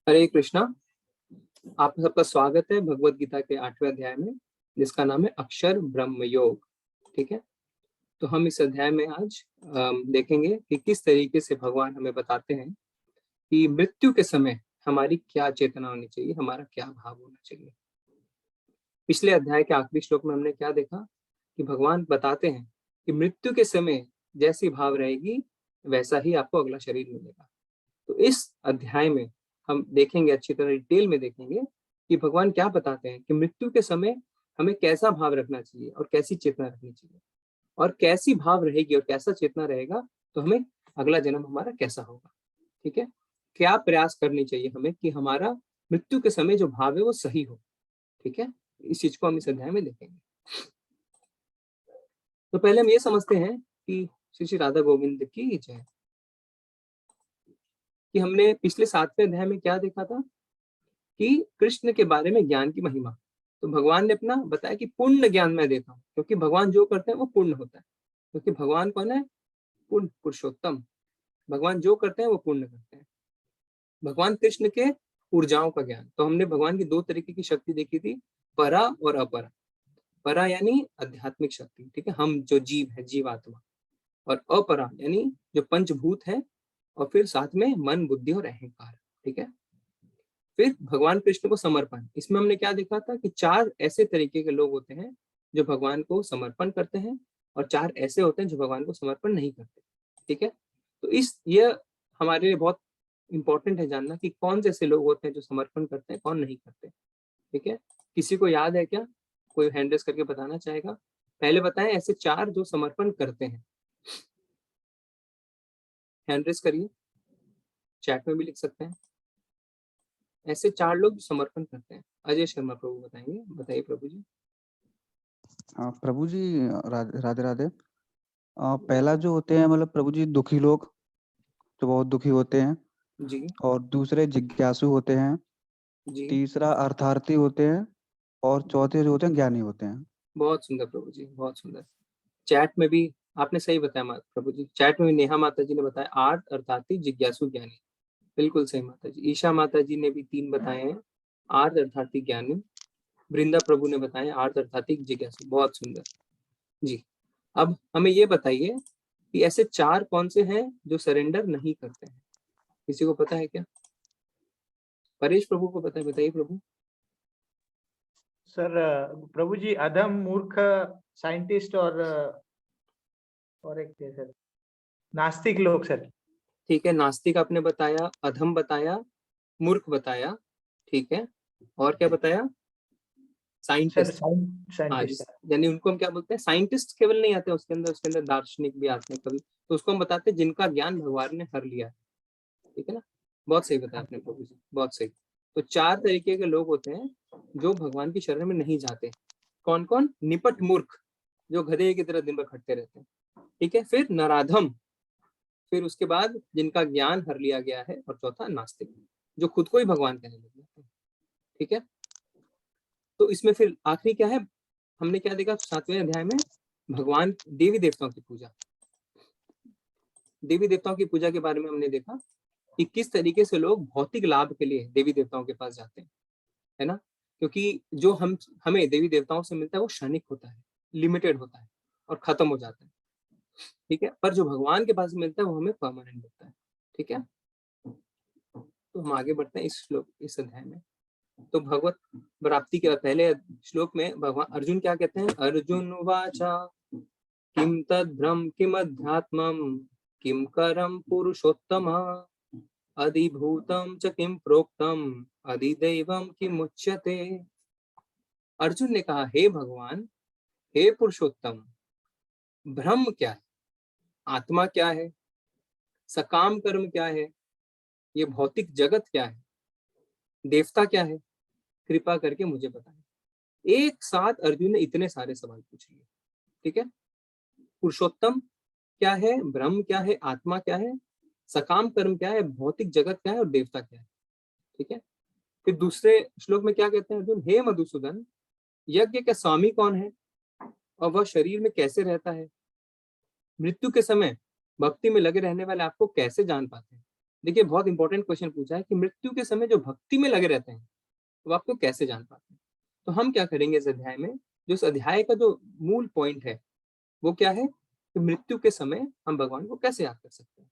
हरे कृष्णा। आप सबका स्वागत है भगवत गीता के 8वें अध्याय में, जिसका नाम है अक्षर ब्रह्म योग। ठीक है, तो हम इस अध्याय में आज देखेंगे कि किस तरीके से भगवान हमें बताते हैं कि मृत्यु के समय हमारी क्या चेतना होनी चाहिए, हमारा क्या भाव होना चाहिए। पिछले अध्याय के आखिरी श्लोक में हमने क्या देखा कि भगवान बताते हैं कि मृत्यु के समय जैसी भाव रहेगी वैसा ही आपको अगला शरीर मिलेगा। तो इस अध्याय में हम देखेंगे, अच्छी तरह डिटेल में देखेंगे कि भगवान क्या बताते हैं कि मृत्यु के समय हमें कैसा भाव रखना चाहिए और कैसी चेतना रखनी चाहिए, और कैसी भाव रहेगी और कैसा चेतना रहेगा तो हमें अगला जन्म हमारा कैसा होगा। ठीक है, क्या प्रयास करनी चाहिए हमें कि हमारा मृत्यु के समय जो भाव है वो सही हो। ठीक है, इस चीज को हम इस अध्याय में देखेंगे। तो पहले हम ये समझते हैं कि श्री श्री राधा गोविंद की जय। कि हमने पिछले 7वें अध्याय में क्या देखा था कि कृष्ण के बारे में ज्ञान की महिमा। तो भगवान ने अपना बताया कि पूर्ण ज्ञान मैं देता हूँ, क्योंकि भगवान जो करते हैं वो पूर्ण होता है। क्योंकि भगवान कौन है? पूर्ण पुरुषोत्तम। भगवान जो करते हैं वो पूर्ण करते हैं। भगवान कृष्ण के ऊर्जाओं का ज्ञान। तो हमने भगवान की दो तरीके की शक्ति देखी थी, परा और अपरा। परा यानी आध्यात्मिक शक्ति, ठीक है, हम जो जीव है, जीवात्मा। और अपरा यानी जो पंचभूत है, और फिर साथ में मन, बुद्धि और अहंकार। ठीक है, फिर भगवान कृष्ण को समर्पण। इसमें हमने क्या देखा था कि 4 ऐसे तरीके के लोग होते हैं जो भगवान को समर्पण करते हैं, और 4 ऐसे होते हैं जो भगवान को समर्पण नहीं करते। ठीक है, तो ये हमारे लिए बहुत इंपॉर्टेंट है जानना कि कौन से ऐसे लोग होते हैं जो समर्पण करते हैं, कौन नहीं करते। ठीक है, किसी को याद है क्या? कोई हैंड रेस करके बताना चाहेगा? पहले बताएं ऐसे 4 जो समर्पण करते हैं। हैंड रेस करिए, चैट में भी लिख सकते हैं। ऐसे 4 लोग जो समर्पण करते हैं। अजय शर्मा प्रभु बताएंगे। बताइए प्रभु जी। हाँ प्रभु जी, राधे राधे। पहला जो होते हैं मतलब प्रभु जी दुखी लोग, जो बहुत दुखी होते हैं। जी और दूसरे जिज्ञासु होते हैं। जी, तीसरा अर्थार्थी होते हैं। और चौथे जो होते हैं ज्ञानी होते हैं। बहुत सुंदर प्रभु जी, बहुत सुंदर। चैट में भी आपने सही बताया प्रभु जी। चैट में भी नेहा माता जी ने बताया 8 अर्थार्थी, जिज्ञासु, ज्ञानी। बिल्कुल सही माता जी। ईशा माता जी ने भी 3 बताए हैं, 8 अर्थार्थी, ज्ञानी। वृंदा प्रभु ने बताए 8 अर्थार्थी, जिज्ञासु। बहुत सुंदर जी। अब हमें ये बताइए कि ऐसे 4 कौन से हैं जो सरेंडर नहीं करते हैं? किसी को पता है क्या? परेश प्रभु को पता है? बताइए प्रभु। सर प्रभु जी, अधम, मूर्ख, साइंटिस्ट और एक थे सर, नास्तिक लोग सर। ठीक है, नास्तिक आपने बताया, अधम बताया, मूर्ख बताया। ठीक है, और क्या बताया? Sir scientist. हाँ, साइंटिस्ट सर। यानी उनको हम क्या बोलते हैं? साइंटिस्ट केवल नहीं आते उसके अंदर दार्शनिक भी आते हैं कभी। तो उसको हम बताते हैं जिनका ज्ञान भगवान ने हर लिया है। ठीक है ना, बहुत सही बताया आपने प्रभु जी, बहुत सही। तो 4 तरीके के लोग होते हैं जो भगवान की शरण में नहीं जाते। कौन कौन? निपट मूर्ख, जो गधे की तरह दिन भर खटते रहते हैं। ठीक है, फिर नराधम, फिर उसके बाद जिनका ज्ञान हर लिया गया है, और चौथा नास्तिक, जो खुद को ही भगवान कहने लग जाते हैं। ठीक है, तो इसमें फिर आखिरी क्या है? हमने क्या देखा 7वें अध्याय में? भगवान देवी देवताओं की पूजा। देवी देवताओं की पूजा के बारे में हमने देखा कि किस तरीके से लोग भौतिक लाभ के लिए देवी देवताओं के पास जाते हैं, है ना। क्योंकि जो हमें देवी देवताओं से मिलता है वो क्षणिक होता है, लिमिटेड होता है और खत्म हो जाता है। ठीक है, पर जो भगवान के पास मिलता है वो हमें परमानेंट मिलता है। ठीक है, तो हम आगे बढ़ते हैं इस अध्याय में। तो भगवत प्राप्ति के पहले श्लोक में भगवान अर्जुन क्या कहते हैं? अर्जुन वाचा किम तद ब्रह्म किम अध्यात्मम किम करम पुरुषोत्तम अधिभूतम च किम प्रोक्तम अधिदैवम किम उच्यते। अर्जुन ने कहा, हे भगवान, हे पुरुषोत्तम, ब्रह्म क्या है? आत्मा क्या है? सकाम कर्म क्या है? ये भौतिक जगत क्या है? देवता क्या है? कृपा करके मुझे बताएं। एक साथ अर्जुन ने इतने सारे सवाल पूछ लिए। ठीक है, पुरुषोत्तम क्या है, ब्रह्म क्या है, आत्मा क्या है, सकाम कर्म क्या है, भौतिक जगत क्या है, और देवता क्या है। ठीक है, फिर दूसरे श्लोक में क्या कहते हैं अर्जुन? हे मधुसूदन, यज्ञ का स्वामी कौन है, और वह शरीर में कैसे रहता है? मृत्यु के समय भक्ति में लगे रहने वाले आपको कैसे जान पाते हैं? देखिए बहुत इंपॉर्टेंट क्वेश्चन पूछा है कि मृत्यु के समय जो भक्ति में लगे रहते हैं वो आपको कैसे जान पाते हैं। तो हम क्या करेंगे इस अध्याय में, जो इस अध्याय का जो मूल पॉइंट है वो क्या है कि मृत्यु के समय हम भगवान को कैसे याद कर सकते हैं।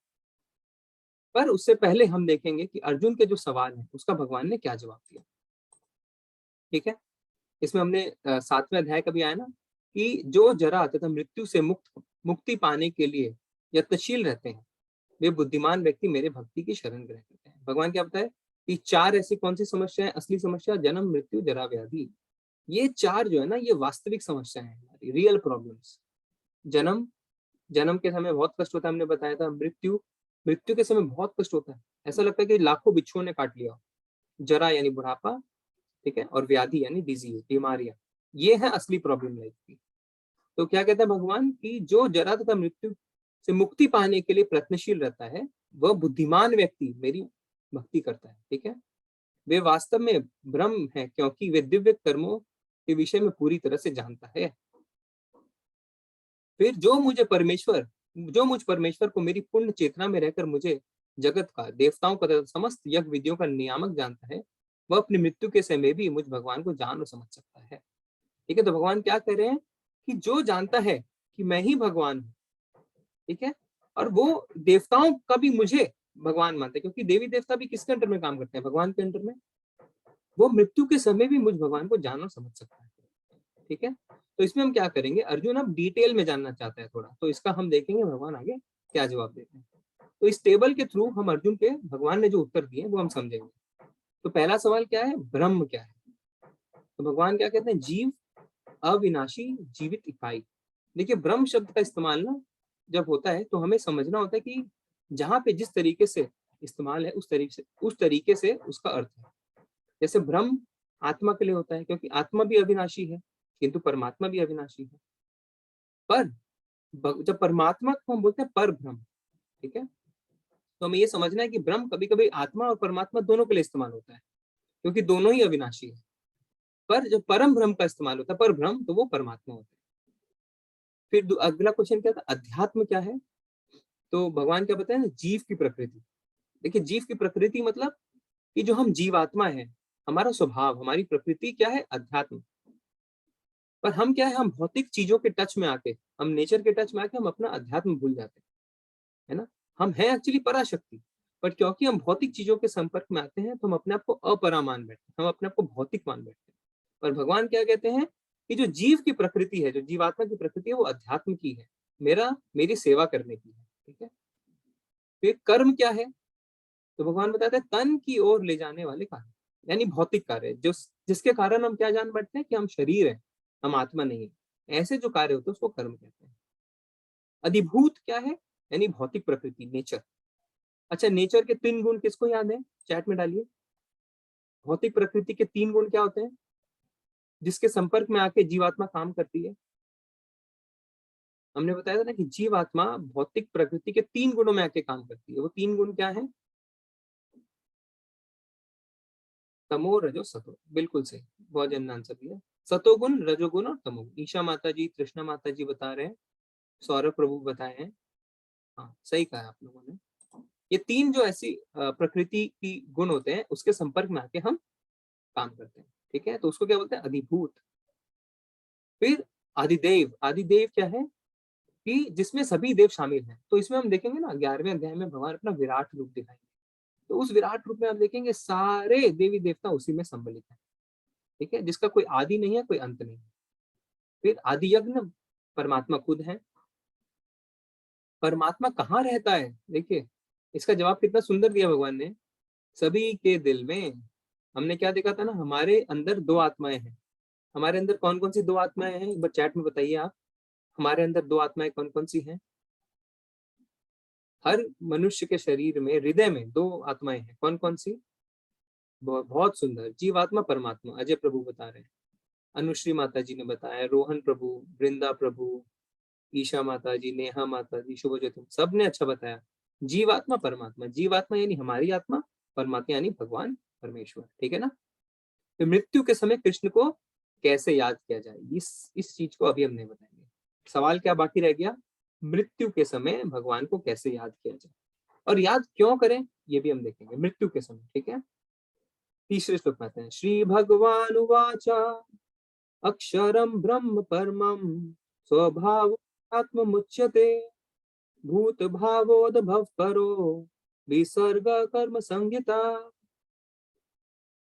पर उससे पहले हम देखेंगे कि अर्जुन के जो सवाल है उसका भगवान ने क्या जवाब दिया। ठीक है, इसमें हमने 7वें अध्याय का भी आया ना कि जो जरा तथा मृत्यु से मुक्ति पाने के लिए यत्नशील रहते हैं वे बुद्धिमान व्यक्ति मेरे भक्ति की शरण ग्रहण करते हैं। भगवान क्या बताए कि 4 ऐसी कौन सी समस्याएं, असली समस्या, जन्म मृत्यु जरा व्याधि, ये 4 जो है ना ये वास्तविक समस्याएं हैं हमारी, रियल प्रॉब्लम्स। जन्म के समय बहुत कष्ट होता है, हमने बताया था। मृत्यु के समय बहुत कष्ट होता है, ऐसा लगता है कि लाखों बिच्छुओं ने काट लिया। जरा यानी बुढ़ापा, ठीक है, और व्याधि यानी डिजीज, बीमारियां, ये है असली प्रॉब्लम लाइफ की। तो क्या कहते हैं भगवान की जो जरा तथा मृत्यु से मुक्ति पाने के लिए प्रयत्नशील रहता है वह बुद्धिमान व्यक्ति मेरी भक्ति करता है। ठीक है, वे वास्तव में ब्रह्म है क्योंकि वे दिव्य कर्मों के विषय में पूरी तरह से जानता है। फिर जो मुझ परमेश्वर को मेरी पूर्ण चेतना में रहकर मुझे जगत का, देवताओं का तथा समस्त यज्ञ विधियों का नियामक जानता है, वह अपनी मृत्यु के समय भी मुझ भगवान को जान और समझ सकता है। ठीक है, तो भगवान क्या कह रहे हैं कि जो जानता है कि मैं ही भगवान हूँ, ठीक है, और वो देवताओं का भी मुझे भगवान मानते हैं, क्योंकि देवी देवता भी किसके अंडर में काम करते हैं, भगवान के अंडर में, वो मृत्यु के समय भी मुझ भगवान को जान और समझ सकता है। ठीक है, तो इसमें हम क्या करेंगे, अर्जुन अब डिटेल में जानना चाहता है थोड़ा, तो इसका हम देखेंगे भगवान आगे क्या जवाब देते हैं। तो इस टेबल के थ्रू हम अर्जुन के भगवान ने जो उत्तर दिए वो हम समझेंगे। तो पहला सवाल क्या है, ब्रह्म क्या है। तो भगवान क्या कहते हैं, जीव, अविनाशी, जीवित इकाई। देखिए ब्रह्म शब्द का इस्तेमाल ना जब होता है तो हमें समझना होता है कि जहां पे जिस तरीके से इस्तेमाल है उस तरीके से उसका अर्थ है। जैसे ब्रह्म आत्मा के लिए होता है क्योंकि आत्मा भी अविनाशी है, किंतु परमात्मा भी अविनाशी है। पर जब परमात्मा को हम बोलते हैं पर ब्रह्म, ठीक है, तो हमें ये समझना है कि ब्रह्म कभी कभी आत्मा और परमात्मा दोनों के लिए इस्तेमाल होता है क्योंकि दोनों ही अविनाशी है। पर जब परम ब्रह्म का इस्तेमाल होता है, पर ब्रह्म, तो वो परमात्मा होता है। फिर अगला क्वेश्चन क्या था, अध्यात्म क्या है। तो भगवान क्या बताए ना, जीव की प्रकृति। देखिए जीव की प्रकृति मतलब कि जो हम जीवात्मा है, हमारा स्वभाव, हमारी प्रकृति क्या है, अध्यात्म। पर हम क्या है, हम भौतिक चीजों के टच में आके, हम नेचर के टच में आके हम अपना अध्यात्म भूल जाते हैं, है ना। हम हैं एक्चुअली पराशक्ति, पर क्योंकि हम भौतिक चीजों के संपर्क में आते हैं तो हम अपने आप को अपरा मान बैठते हैं, हम अपने आप को भौतिक मान बैठते हैं। पर भगवान क्या कहते हैं कि जो जीव की प्रकृति है, जो जीवात्मा की प्रकृति है, वो अध्यात्म की है, मेरी सेवा करने की है। ठीक है, फिर कर्म क्या है। तो भगवान बताते हैं तन की ओर ले जाने वाले कार्य, यानी भौतिक कार्य, जो जिसके कारण हम क्या जान बैठते हैं कि हम शरीर है, हम आत्मा नहीं है। ऐसे जो कार्य होते हैं उसको कर्म कहते हैं। अधिभूत क्या है, यानी भौतिक प्रकृति, नेचर। अच्छा, नेचर के 3 गुण किसको याद है, चैट में डालिए। भौतिक प्रकृति के 3 गुण क्या होते हैं जिसके संपर्क में आके जीवात्मा काम करती है। हमने बताया था ना कि जीवात्मा भौतिक प्रकृति के 3 गुणों में आके काम करती है। वो 3 गुण क्या है, तमो रजो सतो, बिल्कुल सही, बहुत जन आंसर दिया। सतोगुण, रजोगुण और तमोगुण। ईशा माता जी, कृष्णा माता जी बता रहे हैं, सौरभ प्रभु बताए हैं। हाँ सही कहा आप लोगों ने। ये 3 जो ऐसी प्रकृति की गुण होते हैं उसके संपर्क में आके हम काम करते हैं। ठीक है, तो उसको क्या बोलते हैं, अधिभूत। फिर आदिदेव। आदिदेव क्या है कि जिसमें सभी देव शामिल हैं। तो इसमें हम देखेंगे ना 11वें अध्याय में भगवान अपना विराट रूप दिखाएंगे, तो उस विराट रूप में आप देखेंगे सारे देवी देवता उसी में सम्मिलित हैं। ठीक है, जिसका कोई आदि नहीं है, कोई अंत नहीं है। फिर आदि यज्ञ, परमात्मा खुद है। परमात्मा कहाँ रहता है, देखिए इसका जवाब कितना सुंदर दिया भगवान ने, सभी के दिल में। हमने क्या देखा था ना, हमारे अंदर 2 आत्माएं हैं। हमारे अंदर कौन कौन सी 2 आत्माएं हैं, एक बार चैट में बताइए आप। हमारे अंदर 2 आत्माएं कौन कौन सी हैं। हर मनुष्य के शरीर में, हृदय में 2 आत्माएं हैं, कौन कौन सी। बहुत सुंदर, जीवात्मा, परमात्मा। अजय प्रभु बता रहे हैं, अनुश्री माता जी ने बताया, रोहन प्रभु, वृंदा प्रभु, ईशा माता जी, नेहा माता जी, शुभज्योति, सबने अच्छा बताया। जीवात्मा, परमात्मा। जीवात्मा यानी हमारी आत्मा, परमात्मा यानी भगवान परमेश्वर। ठीक है ना। तो मृत्यु के समय कृष्ण को कैसे याद किया जाए, इस चीज को अभी हम नहीं बताएंगे। सवाल क्या बाकी रह गया, मृत्यु के समय भगवान को कैसे याद किया जाए और याद क्यों करें। ये भी हम देखेंगे मृत्यु के समय। ठीक है, तीसरे श्लोक में आते हैं। श्री भगवान उवाच अक्षरम ब्रह्म परमं स्वभाव आत्ममुच्यते भूत भावोद्भव करो विसर्ग कर्म संहिता।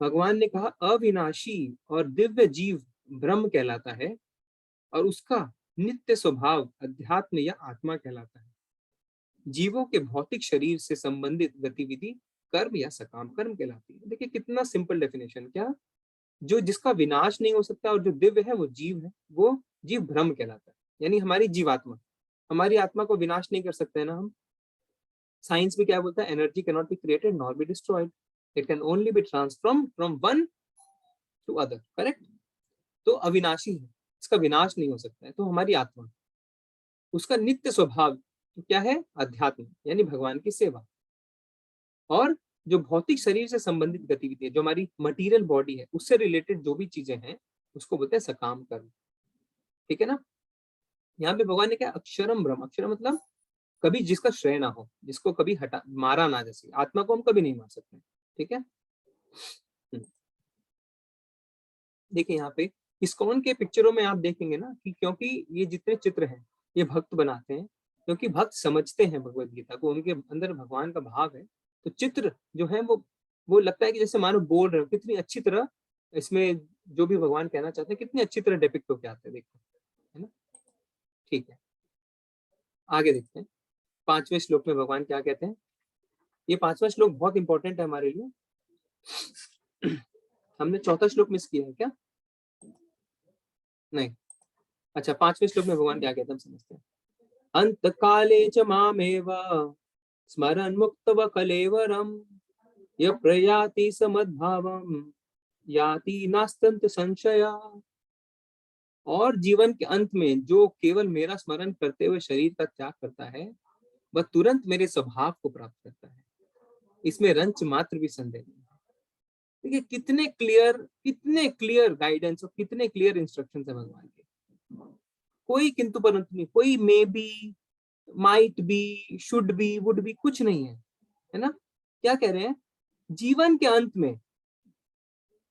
भगवान ने कहा अविनाशी और दिव्य जीव ब्रह्म कहलाता है और उसका नित्य स्वभाव अध्यात्म या आत्मा कहलाता है। जीवों के भौतिक शरीर से संबंधित गतिविधि कर्म या सकाम कर्म कहलाती है। देखिए कितना सिंपल डेफिनेशन, क्या जो जिसका विनाश नहीं हो सकता और जो दिव्य है वो जीव है, वो जीव ब्रह्म कहलाता है, यानी हमारी जीवात्मा। हमारी आत्मा को विनाश नहीं कर सकते हैं ना हम। साइंस भी क्या बोलता है, energy can not be created nor be destroyed, it can only be transform from one two other, correct. तो अविनाशी है, इसका विनाश नहीं हो सकता है। तो हमारी आत्मा, उसका नित्य स्वभाव क्या है, अध्यात्म यानी भगवान की सेवा। और जो भौतिक शरीर से संबंधित गतिविधि है, जो हमारी मटेरियल बॉडी है, उससे रिलेटेड जो भी चीजें हैं उसको बोलते हैं सकाम कर्म। ठीक है ना। यहाँ पे भगवान ने क्या, अक्षरम ब्रह्म, अक्षरम मतलब कभी जिसका श्रेय ना हो, जिसको कभी हटा मारा ना, जैसे आत्मा को हम कभी नहीं मार सकते। ठीक है। देखिए यहाँ पे इस्कॉन के पिक्चरों में आप देखेंगे ना कि क्योंकि ये जितने चित्र हैं ये भक्त बनाते हैं, क्योंकि भक्त समझते हैं भगवत गीता को, उनके अंदर भगवान का भाव है। तो चित्र जो है वो लगता है कि जैसे मानो बोल रहे हो, कितनी अच्छी तरह इसमें जो भी भगवान कहना चाहते हैं कितनी अच्छी तरह डिपिक्ट होके आते हैं, देखो, है ना। ठीक है, आगे देखते हैं। 5वें श्लोक में भगवान क्या कहते हैं। ये 5वां श्लोक बहुत इंपॉर्टेंट है हमारे लिए। हमने 4था श्लोक मिस किया है क्या, नहीं। अच्छा, 5वें श्लोक में भगवान क्या कहते हैं हम समझते हैं। अंत काले च मामेव स्मरन् मुक्तव कलेवरम य प्रयाति समद्भावम याति नास्तंत संशया। और जीवन के अंत में जो केवल मेरा स्मरण करते हुए शरीर का त्याग करता है वह तुरंत मेरे स्वभाव को प्राप्त करता है, इसमें रंच मात्र भी संदेह नहीं है। देखिए कितने क्लियर गाइडेंस और कितने क्लियर इंस्ट्रक्शन है भगवान के। कोई किंतु परंतु नहीं, कोई may be, might be, should be, would be, कुछ नहीं है ना। क्या कह रहे हैं, जीवन के अंत में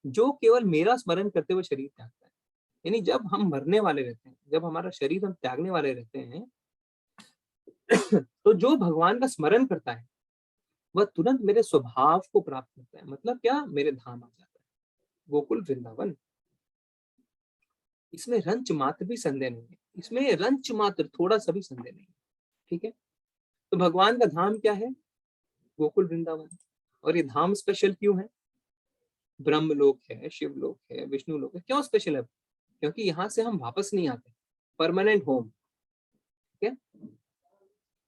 जो केवल मेरा स्मरण करते हुए शरीर त्यागता है, यानी जब हम मरने वाले रहते हैं, जब हमारा शरीर हम त्यागने वाले रहते हैं, तो जो भगवान का स्मरण करता है वह तुरंत मेरे स्वभाव को प्राप्त करता है। मतलब क्या, मेरे धाम आ जाता है, गोकुल वृंदावन। इसमें रंच मात्र भी संदेह नहीं है, इसमें रंच मात्र थोड़ा सा भी संदेह नहीं है। ठीक है। तो भगवान का धाम क्या है, गोकुल वृंदावन। और ये धाम स्पेशल क्यों है, ब्रह्म लोक है, शिव लोक है, विष्णु लोक है, क्यों स्पेशल है, क्योंकि यहाँ से हम वापस नहीं आते, परमानेंट होम। ठीक है।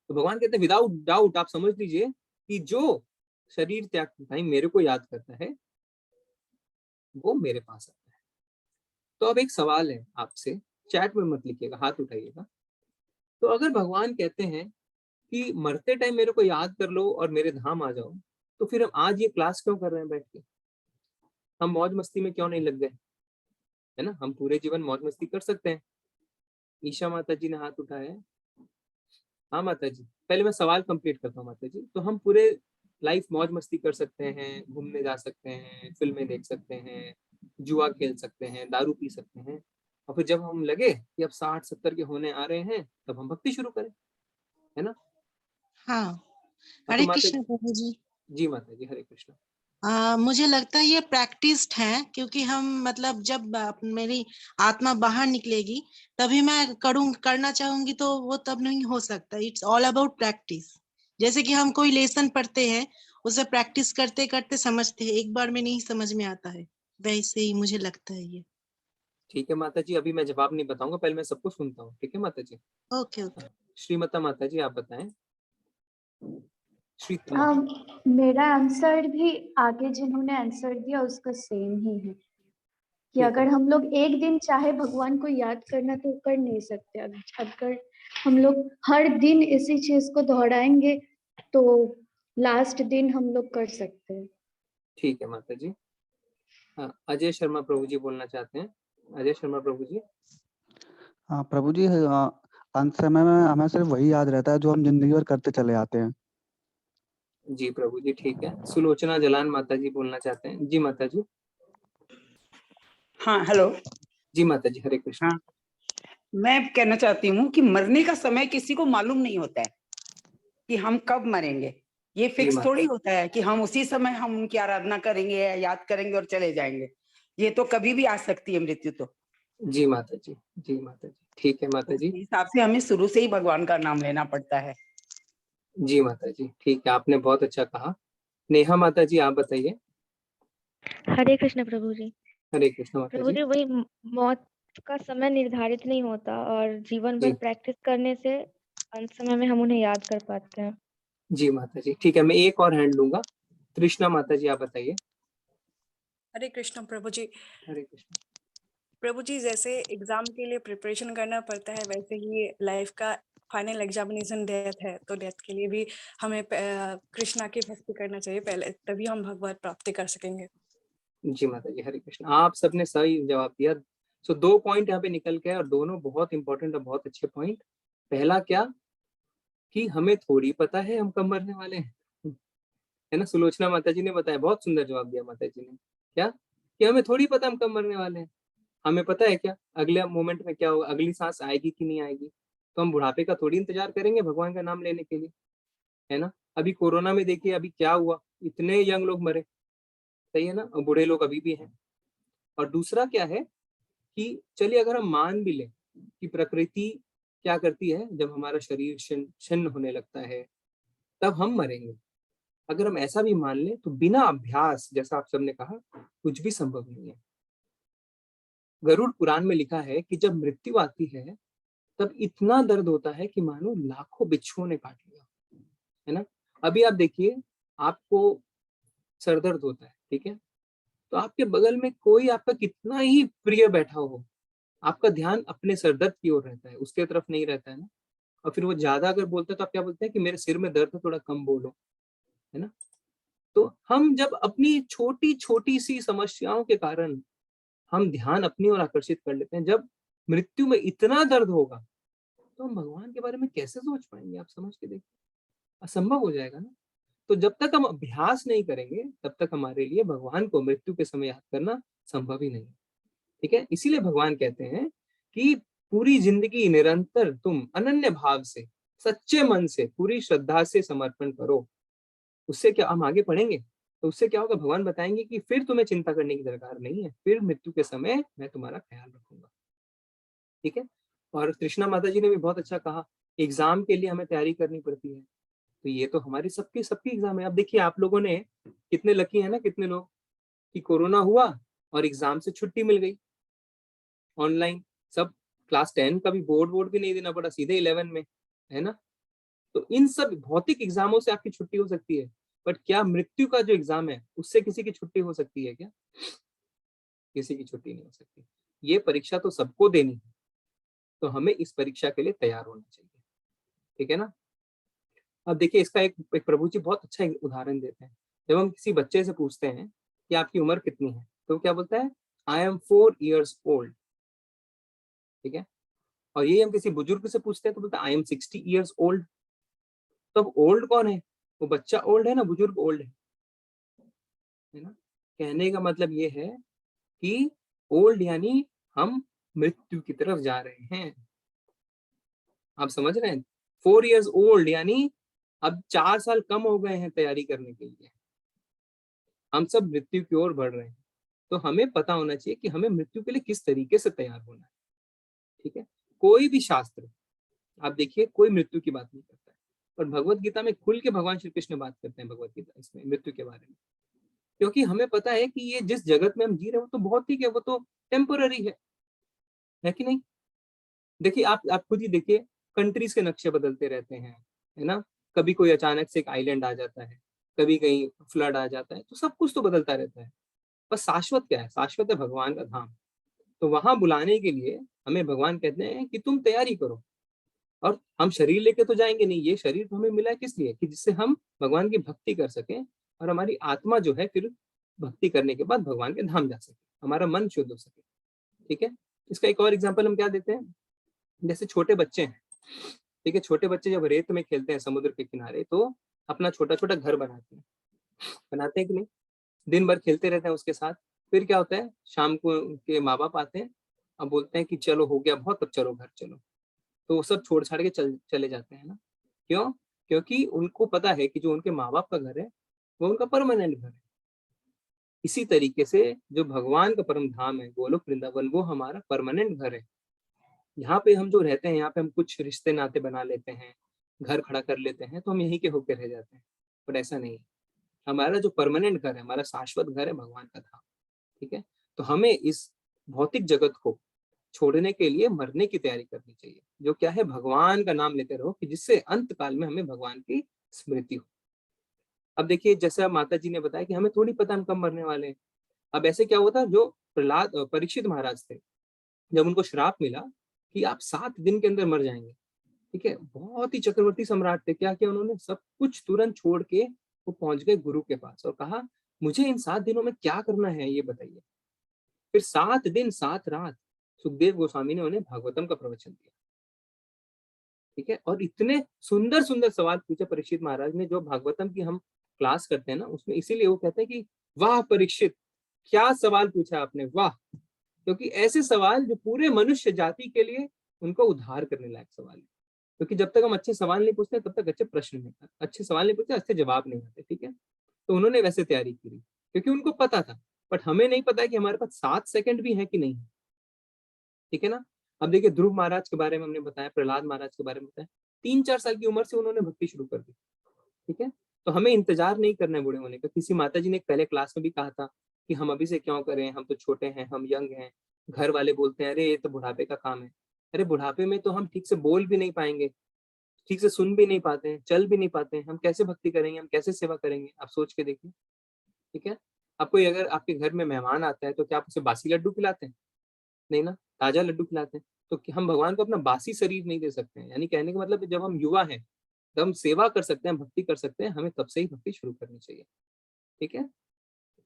तो भगवान कहते हैं विदाउट डाउट आप समझ लीजिए कि जो शरीर त्याग भाई मेरे को याद करता है वो मेरे पास आता है। तो अब एक सवाल है आपसे, चैट में मत लिखिएगा, हाथ उठाइएगा। तो अगर भगवान कहते हैं कि मरते टाइम मेरे को याद कर लो और मेरे धाम आ जाओ, तो फिर हम आज ये क्लास क्यों कर रहे हैं बैठ के, हम मौज मस्ती में क्यों नहीं लग गए, है ना। हम पूरे जीवन मौज मस्ती कर सकते हैं। ईशा माता जी ने हाथ उठाया है। हाँ माता जी, पहले मैं सवाल कंप्लीट करता हूँ माता जी। तो हम पूरे लाइफ मौज मस्ती कर सकते हैं, घूमने जा सकते हैं, फिल्में देख सकते हैं, जुआ खेल सकते हैं, दारू पी सकते हैं, और फिर जब हम लगे कि अब 60-70 के होने आ रहे हैं तब हम भक्ति शुरू करें, है ना। हाँ, हाँ, तो हरे माता कृष्ण प्रभु जी। जी, माता जी हरे कृष्ण। मुझे लगता है ये प्रैक्टिस्ड है, क्योंकि हम मतलब जब मेरी आत्मा बाहर निकलेगी तभी मैं करना चाहूंगी तो वो तब नहीं हो सकता। It's all about practice. जैसे कि हम कोई लेसन पढ़ते हैं, उसे प्रैक्टिस करते करते समझते हैं, एक बार में नहीं समझ में आता है, वैसे ही मुझे लगता है ये। ठीक है माता जी, अभी मैं जवाब नहीं बताऊंगा, पहले मैं सबको सुनता हूँ। ठीक है माता जी। Okay okay. श्रीमता माता जी आप बताएं। मेरा आंसर भी आगे जिन्होंने आंसर दिया उसका सेम ही है कि अगर हम लोग एक दिन चाहे भगवान को याद करना तो कर नहीं सकते। अगर हम लोग हर दिन इसी चीज को दोहराएंगे तो लास्ट दिन हम लोग कर सकते हैं। ठीक है माता जी। हाँ, अजय शर्मा प्रभु जी बोलना चाहते हैं। अजय शर्मा प्रभु जी। हाँ प्रभु जी, अंत समय में हमें सिर्फ वही याद रहता है जो हम जिंदगी भर करते चले आते हैं। जी प्रभु जी, ठीक है। सुलोचना जलान माता जी बोलना चाहते हैं। जी माता जी। हाँ, हेलो। जी माता जी, हरे कृष्ण। हाँ, मैं कहना चाहती हूँ कि मरने का समय किसी को मालूम नहीं होता है कि हम कब मरेंगे। ये जी फिक्स माता थोड़ी होता है कि हम उसी समय हम उनकी आराधना करेंगे या याद करेंगे और चले जाएंगे। ये तो कभी भी आ सकती है मृत्यु तो। जी माता जी। जी माता जी, ठीक है माता तो जी। उस हिसाब से हमें शुरू से ही भगवान का नाम लेना पड़ता है। जी माता जी, ठीक है, आपने बहुत अच्छा कहा। नेहा माता जी, आप बताइए। हरे कृष्ण प्रभु जी। हरे कृष्ण माता प्रभु जी। जी, वही मौत का समय निर्धारित नहीं होता और जीवन भर जी प्रैक्टिस करने से अंत समय में हम उन्हें याद कर पाते हैं। जी माता जी, ठीक है, मैं एक और हैंड लूंगा। कृष्णा माता जी, आप बताइए। हरे कृष्ण प्रभु जी। हरे कृष्ण। प्रभु जी, जैसे एग्जाम के लिए प्रिपरेशन करना पड़ता है वैसे ही लाइफ का फाइनल एग्जामिनेशन डेथ है, तो डेथ के लिए भी हमें कृष्णा की भक्ति करना चाहिए पहले, तभी हम भगवत प्राप्ति कर सकेंगे। जी माता जी, हरे कृष्ण। आप सबने सही जवाब दिया। सो 2 पॉइंट यहाँ पे निकल के आए और दोनों बहुत इंपॉर्टेंट और बहुत अच्छे पॉइंट। पहला क्या कि हमें थोड़ी पता है हम कब मरने वाले हैं, है ना। सुलोचना माता जी ने बताया, बहुत सुंदर जवाब दिया माता जी ने। क्या कि हमें थोड़ी पता हम कब मरने वाले हैं। हमें पता है क्या अगले मोमेंट में क्या होगा, अगली सांस आएगी कि नहीं आएगी। तो हम बुढ़ापे का थोड़ी इंतजार करेंगे भगवान का नाम लेने के लिए, है ना। अभी कोरोना में देखिए अभी क्या हुआ, इतने यंग लोग मरे, सही है ना, और बूढ़े लोग अभी भी हैं। और दूसरा क्या है कि चलिए अगर हम मान भी लें कि प्रकृति क्या करती है, जब हमारा शरीर छिन्न होने लगता है तब हम मरेंगे। अगर हम ऐसा भी मान लें तो बिना अभ्यास, जैसा आप सबने कहा, कुछ भी संभव नहीं है। गरुड़ पुराण में लिखा है कि जब मृत्यु आती है तब इतना दर्द होता है कि मानो लाखों बिच्छुओं ने काट लिया, है ना। अभी आप देखिए, आपको सर दर्द होता है, ठीक है, तो आपके बगल में कोई आपका कितना ही प्रिय बैठा हो, आपका ध्यान अपने सर दर्द की ओर रहता है, उसके तरफ नहीं रहता है ना। और फिर वो ज्यादा अगर बोलते हैं तो आप क्या बोलते हैं कि मेरे सिर में दर्द है, थोड़ा कम बोलो, है ना। तो हम जब अपनी छोटी छोटी सी समस्याओं के कारण हम ध्यान अपनी ओर आकर्षित कर लेते हैं, जब मृत्यु में इतना दर्द होगा तो हम भगवान के बारे में कैसे सोच पाएंगे। आप समझ के देखिए, असंभव हो जाएगा ना। तो जब तक हम अभ्यास नहीं करेंगे तब तक हमारे लिए भगवान को मृत्यु के समय याद करना संभव ही नहीं, ठीक है। इसीलिए भगवान कहते हैं कि पूरी जिंदगी निरंतर तुम अनन्य भाव से, सच्चे मन से, पूरी श्रद्धा से समर्पण करो। उससे क्या, हम आगे पढ़ेंगे तो उससे क्या होगा, भगवान बताएंगे कि फिर तुम्हें चिंता करने की दरकार नहीं है, फिर मृत्यु के समय मैं तुम्हारा ख्याल रखूंगा, ठीक है। और कृष्णा माता जी ने भी बहुत अच्छा कहा, एग्जाम के लिए हमें तैयारी करनी पड़ती है। तो ये तो हमारी सबकी सबकी एग्जाम है। अब देखिए आप लोगों ने कितने लकी है ना, कितने लोग कि कोरोना हुआ और एग्जाम से छुट्टी मिल गई ऑनलाइन। सब क्लास 10 का भी बोर्ड भी नहीं देना पड़ा, सीधे 11 में, है ना। तो इन सब भौतिक एग्जामों से आपकी छुट्टी हो सकती है, बट क्या मृत्यु का जो एग्जाम है उससे किसी की छुट्टी हो सकती है क्या? किसी की छुट्टी नहीं हो सकती। ये परीक्षा तो सबको देनी है, तो हमें इस परीक्षा के लिए तैयार होना चाहिए, ठीक है ना। अब देखिए इसका एक प्रभु जी बहुत अच्छा एक उदाहरण देते हैं। जब हम किसी बच्चे से पूछते हैं कि आपकी उम्र कितनी है, तो क्या बोलता है, आई एम 4 years old, ठीक है। और यही हम किसी बुजुर्ग से पूछते हैं तो बोलता है आई एम 60 years old। तो अब ओल्ड कौन है, वो बच्चा ओल्ड है ना, बुजुर्ग ओल्ड है ना। कहने का मतलब ये है कि ओल्ड यानी हम मृत्यु की तरफ जा रहे हैं। आप समझ रहे हैं, 4 years old यानी अब 4 साल कम हो गए हैं तैयारी करने के लिए, हम सब मृत्यु की ओर बढ़ रहे हैं। तो हमें पता होना चाहिए कि हमें मृत्यु के लिए किस तरीके से तैयार होना है, ठीक है। कोई भी शास्त्र आप देखिए, कोई मृत्यु की बात नहीं करता है, पर भगवत गीता में खुल के भगवान श्री कृष्ण बात करते हैं भगवत गीता इसमें मृत्यु के बारे में। क्योंकि हमें पता है कि ये जिस जगत में हम जी रहे हैं वो तो बहुत ठीक है, वो तो टेम्पोररी है कि नहीं। देखिए आप खुद ही देखिए, कंट्रीज के नक्शे बदलते रहते हैं, है ना। कभी कोई अचानक से एक आइलैंड आ जाता है, कभी कहीं फ्लड आ जाता है, तो सब कुछ तो बदलता रहता है। पर शाश्वत क्या है, शाश्वत है भगवान का धाम। तो वहां बुलाने के लिए हमें भगवान कहते हैं कि तुम तैयारी करो। और हम शरीर लेके तो जाएंगे नहीं, ये शरीर तो हमें मिला है किस लिए, कि जिससे हम भगवान की भक्ति कर सकें और हमारी आत्मा जो है फिर भक्ति करने के बाद भगवान के धाम जा सके, हमारा मन शुद्ध हो सके, ठीक है। इसका एक और एग्जाम्पल हम क्या देते हैं, जैसे छोटे बच्चे हैं, ठीक है, छोटे बच्चे जब रेत में खेलते हैं समुद्र के किनारे, तो अपना छोटा छोटा घर बनाते हैं कि नहीं, दिन भर खेलते रहते हैं उसके साथ। फिर क्या होता है, शाम को उनके माँ बाप आते हैं, अब बोलते हैं कि चलो हो गया बहुत, अब चलो घर चलो, तो वो सब छोड़ छाड़ के चले जाते हैं ना। क्यों? क्योंकि उनको पता है कि जो उनके माँ बाप का घर है वो उनका परमानेंट घर है। इसी तरीके से जो भगवान का परम धाम है गोलोक वृंदावन, वो हमारा परमानेंट घर है। यहाँ पे हम जो रहते हैं, यहाँ पे हम कुछ रिश्ते नाते बना लेते हैं, घर खड़ा कर लेते हैं, तो हम यहीं के होके रह जाते हैं। पर ऐसा नहीं है, हमारा जो परमानेंट घर है, हमारा शाश्वत घर है भगवान का धाम। ठीक है, तो हमें इस भौतिक जगत को छोड़ने के लिए मरने की तैयारी करनी चाहिए, जो क्या है, भगवान का नाम लेते रहो, कि जिससे अंत काल में हमें भगवान की स्मृति हो। अब देखिए, जैसे माता जी ने बताया कि हमें थोड़ी पता हम कब मरने वाले हैं। अब ऐसे क्या हुआ था, जो प्रहलाद परीक्षित महाराज थे, जब उनको श्राप मिला कि आप 7 दिन के अंदर मर जाएंगे, ठीक है, बहुत ही चक्रवर्ती सम्राट थे, क्या किया उन्होंने, सब कुछ तुरंत छोड़ के वो पहुंच गए गुरु के पास और कहा मुझे इन 7 दिनों में क्या करना है ये बताइए। फिर 7 दिन 7 रात सुखदेव गोस्वामी ने उन्हें भागवतम का प्रवचन दिया। ठीक है, और इतने सुंदर सुंदर सवाल पूछे परीक्षित महाराज ने। जो भागवतम की हम क्लास करते हैं ना, उसमें इसीलिए वो कहते हैं कि वाह परीक्षित, क्या सवाल पूछा आपने, वाह। क्योंकि ऐसे सवाल जो पूरे मनुष्य जाति के लिए उनको उद्धार करने लायक सवाल है। क्योंकि जब तक हम अच्छे सवाल नहीं पूछते तब तक अच्छे प्रश्न नहीं आते, अच्छे सवाल नहीं पूछते अच्छे जवाब नहीं आते। ठीक है, तो उन्होंने वैसे तैयारी की क्योंकि उनको पता था, बट हमें नहीं पता है कि हमारे पास 7 सेकंड भी है कि नहीं। ठीक है ना। अब देखिए, ध्रुव महाराज के बारे में हमने बताया, प्रहलाद महाराज के बारे में बताया, 3-4 साल की उम्र से उन्होंने भक्ति शुरू कर दी। ठीक है, तो हमें इंतजार नहीं करना है बूढ़े होने का। किसी माता जी ने पहले क्लास में भी कहा था कि हम अभी से क्यों करें, हम तो छोटे हैं, हम यंग हैं। घर वाले बोलते हैं अरे ये तो बुढ़ापे का काम है। अरे बुढ़ापे में तो हम ठीक से बोल भी नहीं पाएंगे, ठीक से सुन भी नहीं पाते हैं, चल भी नहीं पाते हैं, हम कैसे भक्ति करेंगे, हम कैसे सेवा करेंगे, आप सोच के देखिए। ठीक है, आप कोई अगर आपके घर में मेहमान आता है तो क्या आप उसे बासी लड्डू खिलाते हैं? नहीं ना, ताजा लड्डू खिलाते हैं। तो हम भगवान को अपना बासी शरीर नहीं दे सकते हैं। यानी कहने का मतलब जब हम युवा हैं, जब हम सेवा कर सकते हैं, भक्ति कर सकते हैं, हमें तब से ही भक्ति शुरू करनी चाहिए। ठीक है,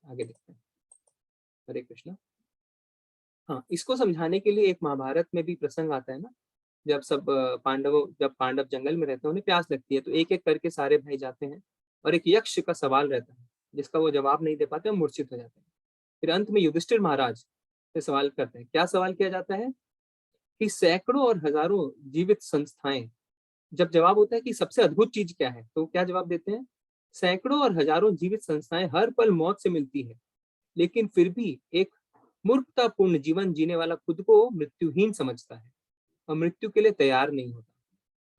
आगे देखते हैं। हरे कृष्णा। हाँ, इसको समझाने के लिए एक महाभारत में भी प्रसंग आता है ना, जब सब जब पांडव जंगल में रहते हैं, उन्हें प्यास लगती है, तो एक एक करके सारे भाई जाते हैं और एक यक्ष का सवाल रहता है जिसका वो जवाब नहीं दे पाते, मूर्छित हो जाते हैं। फिर अंत में युधिष्ठिर महाराज से सवाल करते हैं। क्या सवाल किया जाता है कि सैकड़ों और हजारों जीवित संस्थाएं, जब जवाब होता है कि सबसे अद्भुत चीज क्या है, तो क्या जवाब देते हैं, सैकड़ों और हजारों जीवित संस्थाएं हर पल मौत से मिलती है, लेकिन फिर भी एक मूर्खतापूर्ण जीवन जीने वाला खुद को मृत्युहीन समझता है और मृत्यु के लिए तैयार नहीं होता।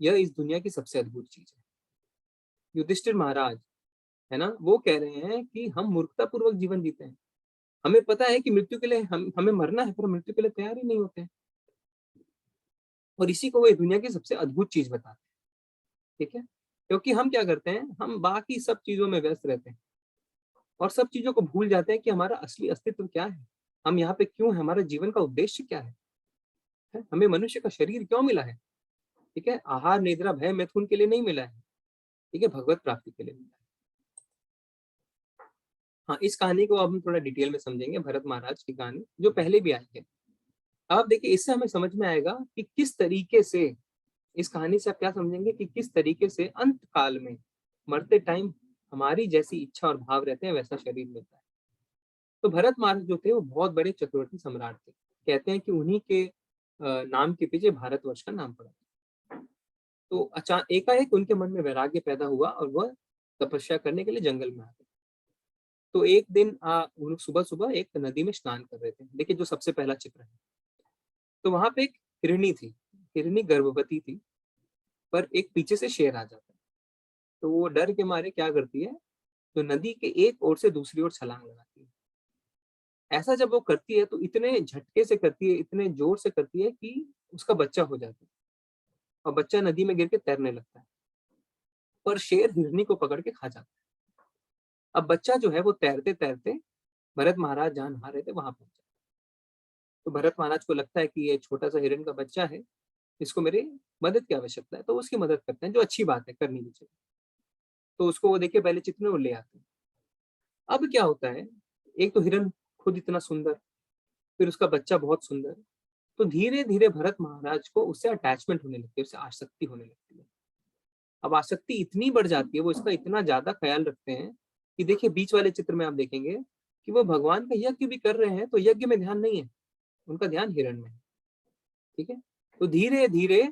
यह इस दुनिया की सबसे अद्भुत चीज है। युधिष्ठिर महाराज है ना, वो कह रहे हैं कि हम मूर्खतापूर्वक जीवन जीते हैं, हमें पता है कि मृत्यु के लिए हमें मरना है, पर मृत्यु के लिए तैयार ही नहीं होते हैं। और इसी को वो दुनिया की सबसे अद्भुत चीज बताते हैं। ठीक है, क्योंकि हम क्या करते हैं, हम बाकी सब चीजों में व्यस्त रहते हैं और सब चीजों को भूल जाते हैं कि हमारा असली अस्तित्व क्या है, हम यहाँ पे क्यों है, हमारा जीवन का उद्देश्य क्या है, हमें मनुष्य का शरीर क्यों मिला है। ठीक है, आहार निद्रा भय मैथुन के लिए नहीं मिला है, ठीक है, भगवत प्राप्ति के लिए मिला है। हाँ, इस कहानी को अब हम थोड़ा डिटेल में समझेंगे, भरत महाराज की कहानी जो पहले भी आई है। अब देखिए, इससे हमें समझ में आएगा कि किस तरीके से, इस कहानी से आप क्या समझेंगे कि किस तरीके से अंत काल में मरते टाइम हमारी जैसी इच्छा और भाव रहते हैं वैसा शरीर मिलता है। तो भरत महाराज जो थे वो बहुत बड़े चक्रवर्ती सम्राट थे। कहते हैं कि उन्हीं के नाम के पीछे भारतवर्ष का नाम पड़ा। तो अचानक एकाएक उनके मन में वैराग्य पैदा हुआ और वह तपस्या करने के लिए जंगल में आ गए। तो एक दिन वो लोग सुबह सुबह एक नदी में स्नान कर रहे थे। देखिए, जो सबसे पहला चित्र है, तो वहां पे एक हिरणी थी, हिरणी गर्भवती थी, पर एक पीछे से शेर आ जाता है। तो वो डर के मारे क्या करती है, तो नदी के एक ओर से दूसरी ओर छलांग लगाती है। ऐसा जब वो करती है तो इतने झटके से करती है, इतने जोर से करती है कि उसका बच्चा हो जाता है और बच्चा नदी में गिर के तैरने लगता है, पर शेर हिरनी को पकड़ के खा जाता है। अब बच्चा जो है वो तैरते तैरते भरत महाराज जहां नहा रहे थे वहां पहुंचा। तो भरत महाराज को लगता है कि ये छोटा सा हिरण का बच्चा है, इसको मेरी मदद की आवश्यकता है, तो उसकी मदद करते हैं, जो अच्छी बात है, करनी भी चाहिए। तो उसको वो देखिए पहले चित्र में वो ले आते हैं। अब क्या होता है, एक तो हिरण खुद इतना सुंदर, फिर उसका बच्चा बहुत सुंदर, तो धीरे धीरे भरत महाराज को उससे अटैचमेंट होने लगती है, उससे आसक्ति होने लगती है। अब आसक्ति इतनी बढ़ जाती है, वो इसका इतना ज्यादा ख्याल रखते हैं कि देखिए बीच वाले चित्र में आप देखेंगे कि वो भगवान का यज्ञ भी कर रहे हैं तो यज्ञ में ध्यान नहीं है, उनका ध्यान हिरण में है। ठीक है, तो धीरे धीरे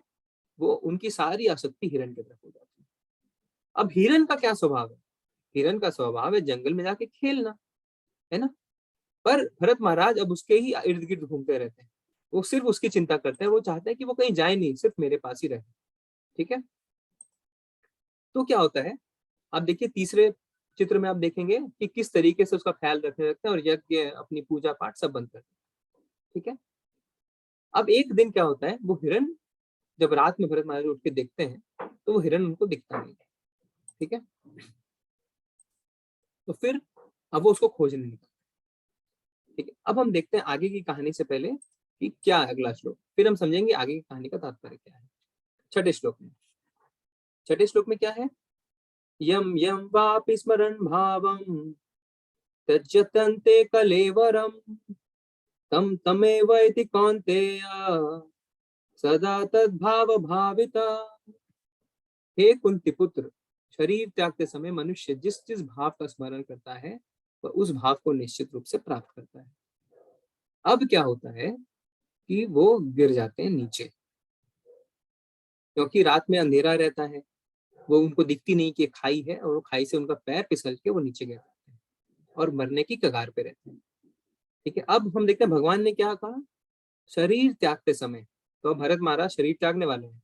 वो उनकी सारी आसक्ति हिरण की तरफ हो जाती है। अब हिरण का क्या स्वभाव है? हिरण का स्वभाव है जंगल में जाके खेलना, है ना। पर भरत महाराज अब उसके ही इर्द गिर्द घूमते रहते हैं, वो सिर्फ उसकी चिंता करते हैं, वो चाहते हैं कि वो कहीं जाए नहीं, सिर्फ मेरे पास ही रहे। ठीक है, तो क्या होता है, आप देखिए तीसरे चित्र में आप देखेंगे कि किस तरीके से उसका ख्याल रखने लगते हैं और यज्ञ अपनी पूजा पाठ सब बंद करते हैं। ठीक है, अब एक दिन क्या होता है, वो हिरण जब रात में भरत महाराज उठ के देखते हैं तो वो हिरण उनको दिखता नहीं। ठीक है, तो फिर अब वो उसको खोजने निकलते हैं। ठीक है, अब हम देखते हैं आगे की कहानी से पहले कि क्या है अगला श्लोक, फिर हम समझेंगे आगे की कहानी का तात्पर्य क्या है। छठे श्लोक में क्या है, यम यम वापि स्मरन् भावं त्यज्यतन्ते कलेवरम तम तमेव इति कौन्तेय सदा तद्भाव भाविता। हे कुंती पुत्र, शरीर त्यागते समय मनुष्य जिस जिस भाव का स्मरण करता है वह उस भाव को निश्चित रूप से प्राप्त करता है। अब क्या होता है कि वो गिर जाते हैं नीचे, क्योंकि रात में अंधेरा रहता है, वो उनको दिखती नहीं कि खाई है, और वो खाई से उनका पैर फिसल के वो नीचे गिर जाते हैं और मरने की कगार पे रहते हैं। ठीक है, अब हम देखते हैं भगवान ने क्या कहा, शरीर त्यागते समय, तो भरत महाराज शरीर त्यागने वाले हैं।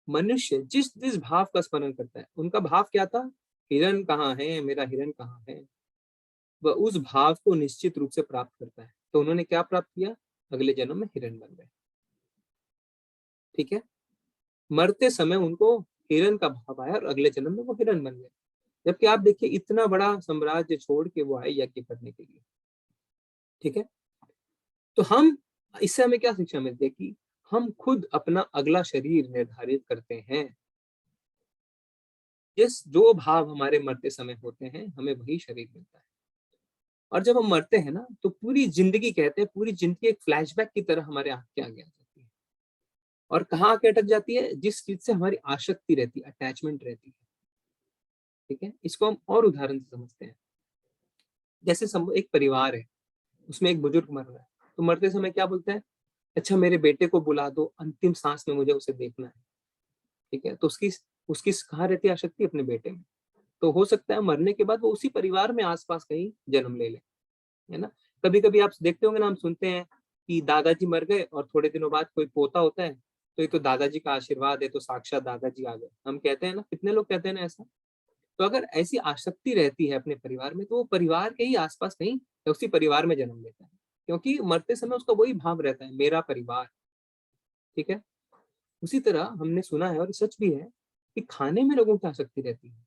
मनुष्य जिस जिस भाव का स्मरण करता है, उनका भाव क्या था, हिरण कहाँ है, मेरा हिरण कहाँ है, वह उस भाव को निश्चित रूप से प्राप्त करता है। तो उन्होंने क्या प्राप्त किया, अगले जन्म में हिरण बन गए। ठीक है, मरते समय उनको हिरण का भाव आया और अगले जन्म में वो हिरण बन गए। जबकि आप देखिए इतना बड़ा साम्राज्य छोड़ के वो आए यज्ञ करने के लिए। ठीक है, तो हम इससे हमें क्या शिक्षा मिलती है कि हम खुद अपना अगला शरीर निर्धारित करते हैं। जिस जो भाव हमारे मरते समय होते हैं हमें वही शरीर मिलता है। और जब हम मरते हैं ना तो पूरी जिंदगी, कहते हैं पूरी जिंदगी एक फ्लैशबैक की तरह हमारे आंख के आगे आ जाती है। और कहाँ आके अटक जाती है, जिस चीज से हमारी आसक्ति रहती है, अटैचमेंट रहती है। ठीक है, इसको हम और उदाहरण से समझते हैं। जैसे एक परिवार है, उसमें एक बुजुर्ग मर रहा है, तो मरते समय क्या बोलते हैं, अच्छा मेरे बेटे को बुला दो, अंतिम सांस में मुझे उसे देखना है। ठीक है, तो उसकी उसकी कहाँ रहती है आसक्ति, अपने बेटे में। तो हो सकता है मरने के बाद वो उसी परिवार में आसपास कहीं जन्म ले ले, है ना। कभी कभी आप देखते होंगे ना, हम सुनते हैं कि दादाजी मर गए और थोड़े दिनों बाद कोई पोता होता है, तो ये तो दादाजी का आशीर्वाद है, तो साक्षात दादाजी आ गए, हम कहते हैं ना, कितने लोग कहते हैं ना ऐसा। तो अगर ऐसी आसक्ति रहती है अपने परिवार में, तो वो परिवार के ही आसपास कहीं उसी परिवार में जन्म लेता है, क्योंकि मरते समय उसका वही भाव रहता है, मेरा परिवार। ठीक है, उसी तरह हमने सुना है और सच भी है कि खाने में लोगों की आसक्ति रहती है।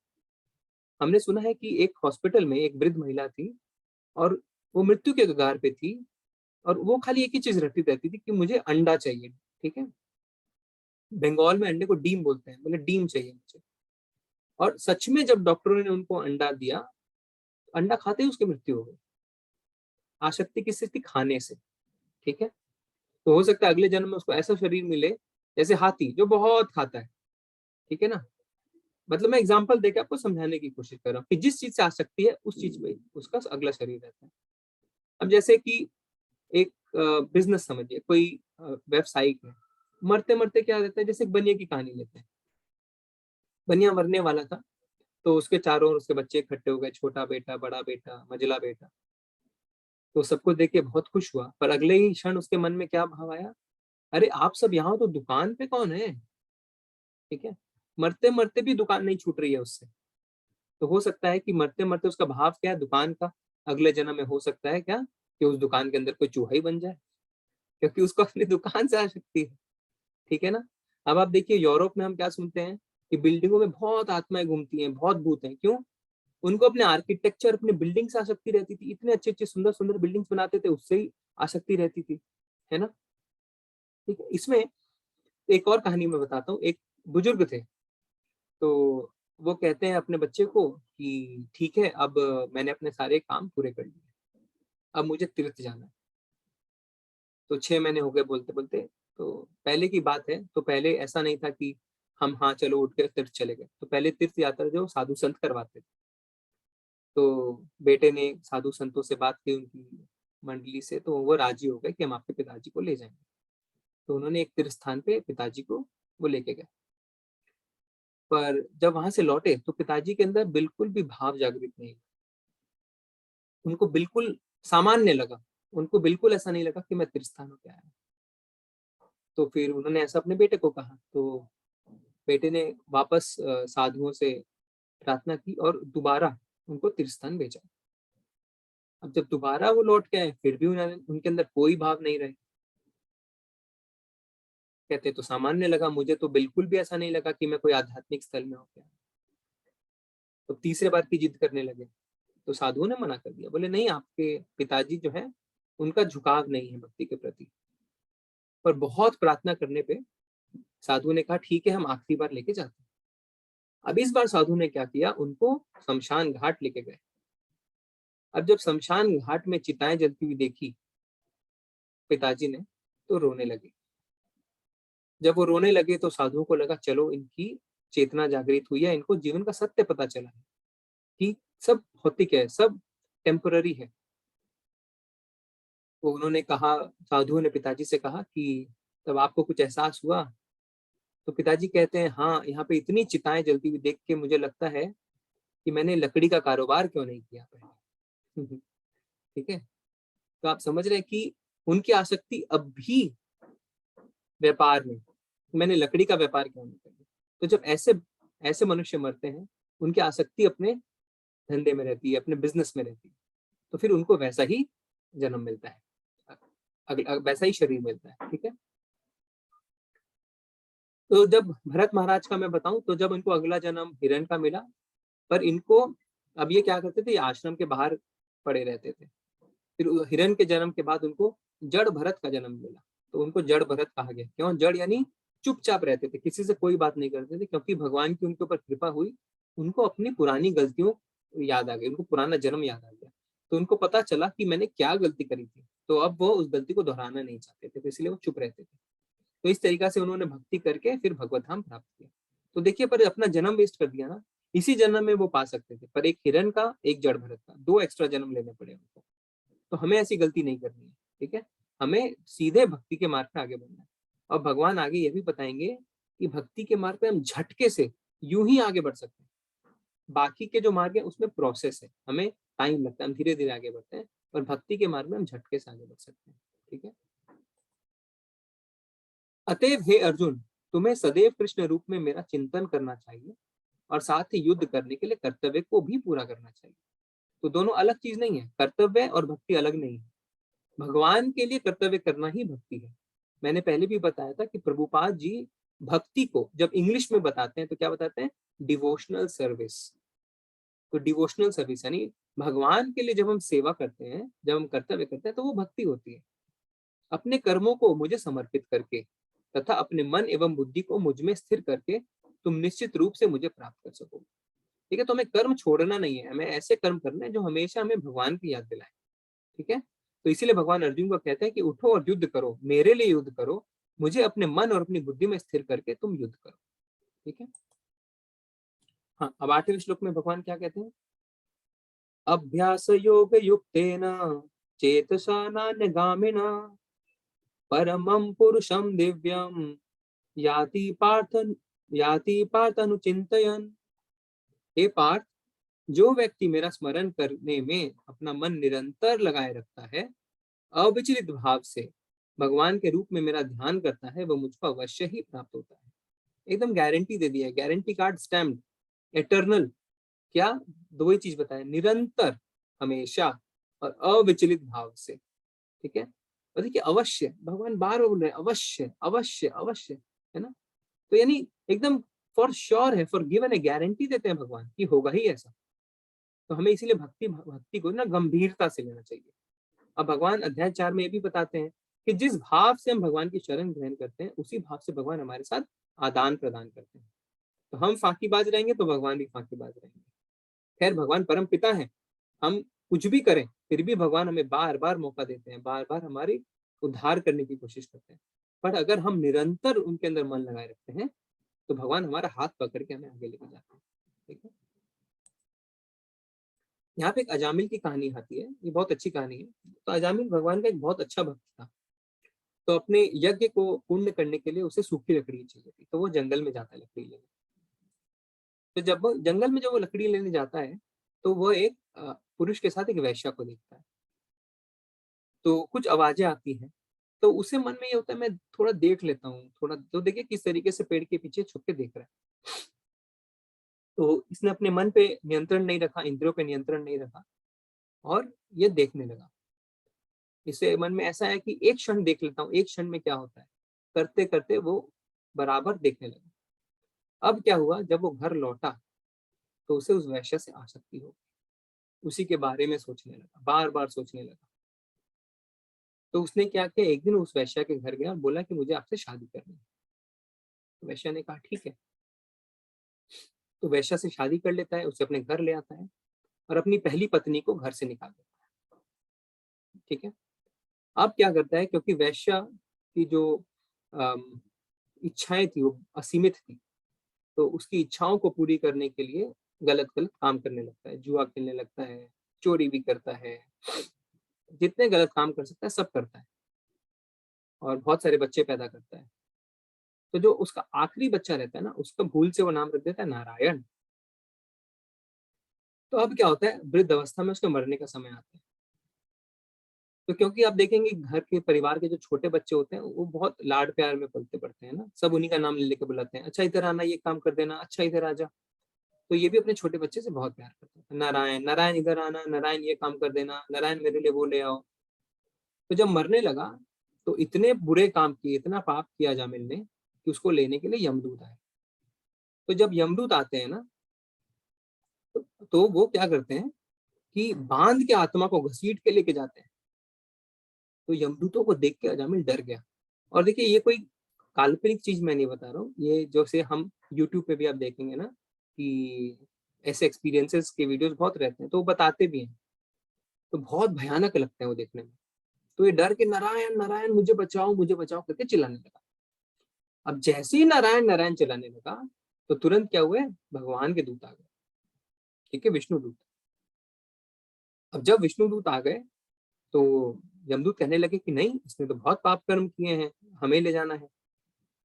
हमने सुना है कि एक हॉस्पिटल में एक वृद्ध महिला थी और वो मृत्यु के कगार पे थी, और वो खाली एक ही चीज रटती रहती थी कि मुझे अंडा चाहिए। ठीक है, बंगाल में अंडे को डीम बोलते हैं, बोले डीम चाहिए मुझे। और सच में जब डॉक्टरों ने उनको अंडा दिया, अंडा खाते ही उसकी मृत्यु हो गई। आसक्ति किससे थी, खाने से। ठीक है, तो हो सकता है अगले जन्म में उसको ऐसा शरीर मिले जैसे हाथी जो बहुत खाता है। ठीक है ना, मतलब मैं एग्जांपल देकर आपको समझाने की कोशिश कर रहा हूँ कि जिस चीज से आसक्ति है उस चीज में उसका अगला शरीर रहता है। अब जैसे कि एक बिजनेस समझिए, कोई वेबसाइट है, मरते मरते क्या रहता है, जैसे एक बनिया की कहानी लेते हैं। बनिया मरने वाला था, तो उसके चारों ओर उसके बच्चे इकट्ठे हो गए, छोटा बेटा, बड़ा बेटा, मझला बेटा। तो सबको देख के बहुत खुश हुआ, पर अगले ही क्षण उसके मन में क्या भाव आया, अरे आप सब यहाँ हो तो दुकान पे कौन है। ठीक है, मरते मरते भी दुकान नहीं छूट रही है उससे। तो हो सकता है कि मरते मरते उसका भाव क्या है, दुकान का। अगले जन्म में हो सकता है क्या कि उस दुकान के अंदर कोई चूहा ही बन जाए, क्योंकि उसको अपनी दुकान से आ सकती है। ठीक है ना। अब आप देखिए यूरोप में हम क्या सुनते हैं कि बिल्डिंगों में बहुत आत्माएं घूमती हैं, बहुत भूत हैं। क्यों? उनको अपने आर्किटेक्चर, अपने बिल्डिंग से आसक्ति रहती थी, इतने अच्छे अच्छे सुंदर सुंदर बिल्डिंग्स बनाते थे, उससे ही आसक्ति रहती थी, है ना। ठीक है, इसमें एक और कहानी मैं बताता हूँ। एक बुजुर्ग थे, तो वो कहते हैं अपने बच्चे को कि ठीक है, अब मैंने अपने सारे काम पूरे कर लिए, अब मुझे तीर्थ जाना है। तो 6 महीने हो गए बोलते बोलते। तो पहले की बात है, तो पहले ऐसा नहीं था कि हम हाँ चलो उठ के तीर्थ चले गए। तो पहले तीर्थ यात्रा जो साधु संत करवाते थे, तो बेटे ने साधु संतों से बात की उनकी मंडली से, तो वो राजी हो गए कि हम आपके पिताजी को ले जाएंगे। तो उन्होंने एक तीर्थ स्थान पे पिताजी को वो लेके गए। पर जब वहां से लौटे तो पिताजी के अंदर बिल्कुल भी भाव जागृत नहीं हुआ। उनको बिल्कुल सामान्य लगा, उनको बिल्कुल ऐसा नहीं लगा कि मैं तीर्थ स्थान होके आया। तो फिर उन्होंने ऐसा अपने बेटे को कहा, तो बेटे ने वापस साधुओं से प्रार्थना की और दोबारा उनको तीर्थ स्थान भेजा। अब जब दोबारा वो लौट के आए फिर भी उनके अंदर कोई भाव नहीं रहे। कहते तो सामान्य लगा, मुझे तो बिल्कुल भी ऐसा नहीं लगा कि मैं कोई आध्यात्मिक स्थल में होके आया। तो तीसरे बार की जिद करने लगे, तो साधुओं ने मना कर दिया, बोले नहीं, आपके पिताजी जो है उनका झुकाव नहीं है भक्ति के प्रति। पर बहुत प्रार्थना करने पे साधु ने कहा ठीक है, हम आखिरी बार लेके जाते हैं। अब इस बार साधु ने क्या किया, उनको शमशान घाट लेके गए। अब जब शमशान घाट में चिताएं जलती हुई देखी पिताजी ने, तो रोने लगे। जब वो रोने लगे तो साधुओं को लगा चलो इनकी चेतना जागृत हुई है, इनको जीवन का सत्य पता चला है कि सब भौतिक है, सब टेम्पररी है। तो उन्होंने कहा, साधुओं ने पिताजी से कहा कि तब आपको कुछ एहसास हुआ? तो पिताजी कहते हैं हाँ, यहाँ पे इतनी चिताएं जलती हुई देख के मुझे लगता है कि मैंने लकड़ी का कारोबार क्यों नहीं किया पहले। ठीक है, तो आप समझ रहे हैं कि उनकी आसक्ति अब भी व्यापार में, मैंने लकड़ी का व्यापार क्यों नहीं किया। तो जब ऐसे ऐसे मनुष्य मरते हैं, उनकी आसक्ति अपने धंधे में रहती है, अपने बिजनेस में रहती है, तो फिर उनको वैसा ही जन्म मिलता है, वैसा ही शरीर मिलता है। ठीक है, तो जब भरत महाराज का मैं बताऊं, तो जब इनको अगला जन्म हिरण का मिला, पर इनको अब ये क्या करते थे, ये आश्रम के बाहर पड़े रहते थे। फिर हिरण के जन्म के बाद उनको जड़ भरत का जन्म मिला, तो उनको जड़ भरत कहा गया। क्यों जड़? यानी चुपचाप रहते थे, किसी से कोई बात नहीं करते थे, क्योंकि भगवान की उनके ऊपर कृपा हुई, उनको अपनी पुरानी गलतियों याद आ गई, उनको पुराना जन्म याद आ गया। तो उनको पता चला कि मैंने क्या गलती करी थी, तो अब वो उस गलती को दोहराना नहीं चाहते थे, तो इसलिए वो चुप रहते थे। तो इस तरीका से उन्होंने भक्ति करके फिर भगवत धाम प्राप्त किया। तो देखिए, पर अपना जन्म वेस्ट कर दिया ना, इसी जन्म में वो पा सकते थे, पर एक हिरण का, एक जड़ भरत का, 2 एक्स्ट्रा जन्म लेने पड़े उनको। तो हमें ऐसी गलती नहीं करनी है। ठीक है, हमें सीधे भक्ति के मार्ग पे आगे बढ़ना है। और भगवान आगे ये भी बताएंगे कि भक्ति के मार्ग पे हम झटके से यूं ही आगे बढ़ सकते हैं। बाकी के जो मार्ग है उसमें प्रोसेस है, हमें टाइम लगता है, हम धीरे धीरे आगे बढ़ते हैं, और भक्ति के मार्ग में हम झटके से आगे बढ़ सकते हैं। ठीक है, अतएव हे अर्जुन, तुम्हें सदैव कृष्ण रूप में मेरा चिंतन करना चाहिए, और साथ ही युद्ध करने के लिए कर्तव्य को भी पूरा करना चाहिए। तो दोनों अलग चीज नहीं है, कर्तव्य और भक्ति अलग नहीं है। भगवान के लिए कर्तव्य करना ही भक्ति है। मैंने पहले भी बताया था कि प्रभुपाद जी भक्ति को जब इंग्लिश में बताते हैं तो क्या बताते हैं? Devotional service. तो डिवोशनल सर्विस यानी भगवान के लिए जब हम सेवा करते हैं, जब हम कर्तव्य करते हैं, तो वो भक्ति होती है। अपने कर्मों को मुझे समर्पित करके तथा अपने मन एवं बुद्धि को मुझ में स्थिर करके तुम निश्चित रूप से मुझे प्राप्त कर सकोगे। ठीक है, तो हमें कर्म छोड़ना नहीं है, हमें ऐसे कर्म करने हैं जो हमेशा हमें भगवान की याद दिलाए। ठीक है, तो इसीलिए भगवान अर्जुन को कहते हैं कि उठो और युद्ध करो, मेरे लिए युद्ध करो, मुझे अपने मन और अपनी बुद्धि में स्थिर करके तुम युद्ध करो। ठीक है, हाँ, अब 8वें श्लोक में भगवान क्या कहते हैं? अभ्यास योग युक्तेन चेतसा नान्यगामिना परमं पुरुषं दिव्यं याति पार्थ अनुचिंतयन्। हे पार्थ, जो व्यक्ति मेरा स्मरण करने में अपना मन निरंतर लगाए रखता है, अविचलित भाव से भगवान के रूप में मेरा ध्यान करता है, वह मुझको अवश्य ही प्राप्त होता है। एकदम गारंटी दे दिया है, गारंटी कार्ड स्टैम्प, एटर्नल। क्या? 2 ही चीज बताए, निरंतर, हमेशा, और अविचलित भाव से। ठीक है, और देखिए अवश्य, भगवान बार बोल रहे हैं अवश्य अवश्य अवश्य, है ना? तो यानी एकदम फॉर श्योर है, फॉर गिवन है, गारंटी देते हैं भगवान कि होगा ही ऐसा। तो हमें इसीलिए भक्ति को ना गंभीरता से लेना चाहिए। अब भगवान अध्याय 4 में ये भी बताते हैं कि जिस भाव से हम भगवान की शरण ग्रहण करते हैं, उसी भाव से भगवान हमारे साथ आदान प्रदान करते हैं। तो हम फाकीबाज रहेंगे तो भगवान भी फाकीबाज रहेंगे। खैर, भगवान परम पिता है, हम कुछ भी करें फिर भी भगवान हमें बार बार मौका देते हैं, बार बार हमारी उद्धार करने की कोशिश करते हैं। पर अगर हम निरंतर उनके अंदर मन लगाए रखते हैं तो भगवान हमारा हाथ पकड़ के हमें आगे लेके जाते हैं। ठीक है, यहाँ पे एक अजामिल की कहानी आती है, ये बहुत अच्छी कहानी है। तो अजामिल भगवान का एक बहुत अच्छा भक्त था। तो अपने यज्ञ को पूर्ण करने के लिए उसे सूखी लकड़ी चाहिए थी, तो वो जंगल में जाता है लकड़ी लेने। तो जब वो जंगल में जब वो लकड़ी लेने जाता है तो वो एक पुरुष के साथ एक वैश्या को देखता है। तो कुछ आवाजें आती हैं, तो उसे मन में ये होता है मैं थोड़ा देख लेता हूँ, थोड़ा तो देखिए किस तरीके से पेड़ के पीछे छुप के देख रहा है। तो इसने अपने मन पे नियंत्रण नहीं रखा, इंद्रियों पे नियंत्रण नहीं रखा और ये देखने लगा। इसे मन में ऐसा है कि एक क्षण देख लेता हूँ, एक क्षण में क्या होता है, करते करते वो बराबर देखने लगा। अब क्या हुआ, जब वो घर लौटा तो उसे उस वैश्य से आसक्ति हो गई, उसी के बारे में सोचने लगा, बार बार सोचने लगा। तो उसने क्या किया, एक दिन उस वैश्या के घर गया और बोला कि मुझे आपसे शादी करनी है। तो वैश्या ने कहा ठीक है। तो वैश्या से शादी कर लेता है, उसे अपने घर ले आता है और अपनी पहली पत्नी को घर से निकाल देता है। ठीक है, अब क्या करता है, क्योंकि वैश्या की जो इच्छाएं थी वो असीमित थी, तो उसकी इच्छाओं को पूरी करने के लिए गलत गलत काम करने लगता है, जुआ खेलने लगता है, चोरी भी करता है, जितने गलत काम कर सकता है सब करता है और बहुत सारे बच्चे पैदा करता है। तो जो उसका आखिरी बच्चा रहता है ना, उसका भूल से वो नाम रख देता है नारायण। तो अब क्या होता है, वृद्ध अवस्था में उसके मरने का समय आता है। तो क्योंकि आप देखेंगे घर के परिवार के जो छोटे बच्चे होते हैं वो बहुत लाड प्यार में पलते पड़ते हैं ना, सब उन्हीं का नाम ले लेके बुलाते हैं, अच्छा इधर आना, ये काम कर देना, अच्छा इधर आ जा। तो ये भी अपने छोटे बच्चे से बहुत प्यार करते हैं, नारायण नारायण इधर आना, नारायण ये काम कर देना, नारायण मेरे लिए वो ले आओ। तो जब मरने लगा तो इतने बुरे काम किए, इतना पाप किया जामिल ने कि उसको लेने के लिए यमदूत आए। तो जब यमदूत आते हैं ना तो वो क्या करते हैं कि बांध के आत्मा को घसीट के लेके जाते हैं। तो यमदूतों को देख के अजामिल डर गया। और देखिए ये कोई काल्पनिक चीज मैं नहीं बता रहा हूँ, ये जैसे हम यूट्यूब पे भी आप देखेंगे ना कि ऐसे एक्सपीरियंसेस के वीडियोस बहुत रहते हैं, तो वो बताते भी हैं, तो बहुत भयानक लगते हैं वो देखने में। तो ये डर के नारायण नारायण मुझे बचाओ करके चिल्लाने लगा। अब जैसे ही नारायण नारायण चिल्लाने लगा तो तुरंत क्या हुए, भगवान के दूत आ गए। ठीक है, विष्णु दूत। अब जब विष्णु दूत आ गए तो यमदूत कहने लगे कि नहीं, इसने तो बहुत पाप कर्म किए हैं, हमें ले जाना है।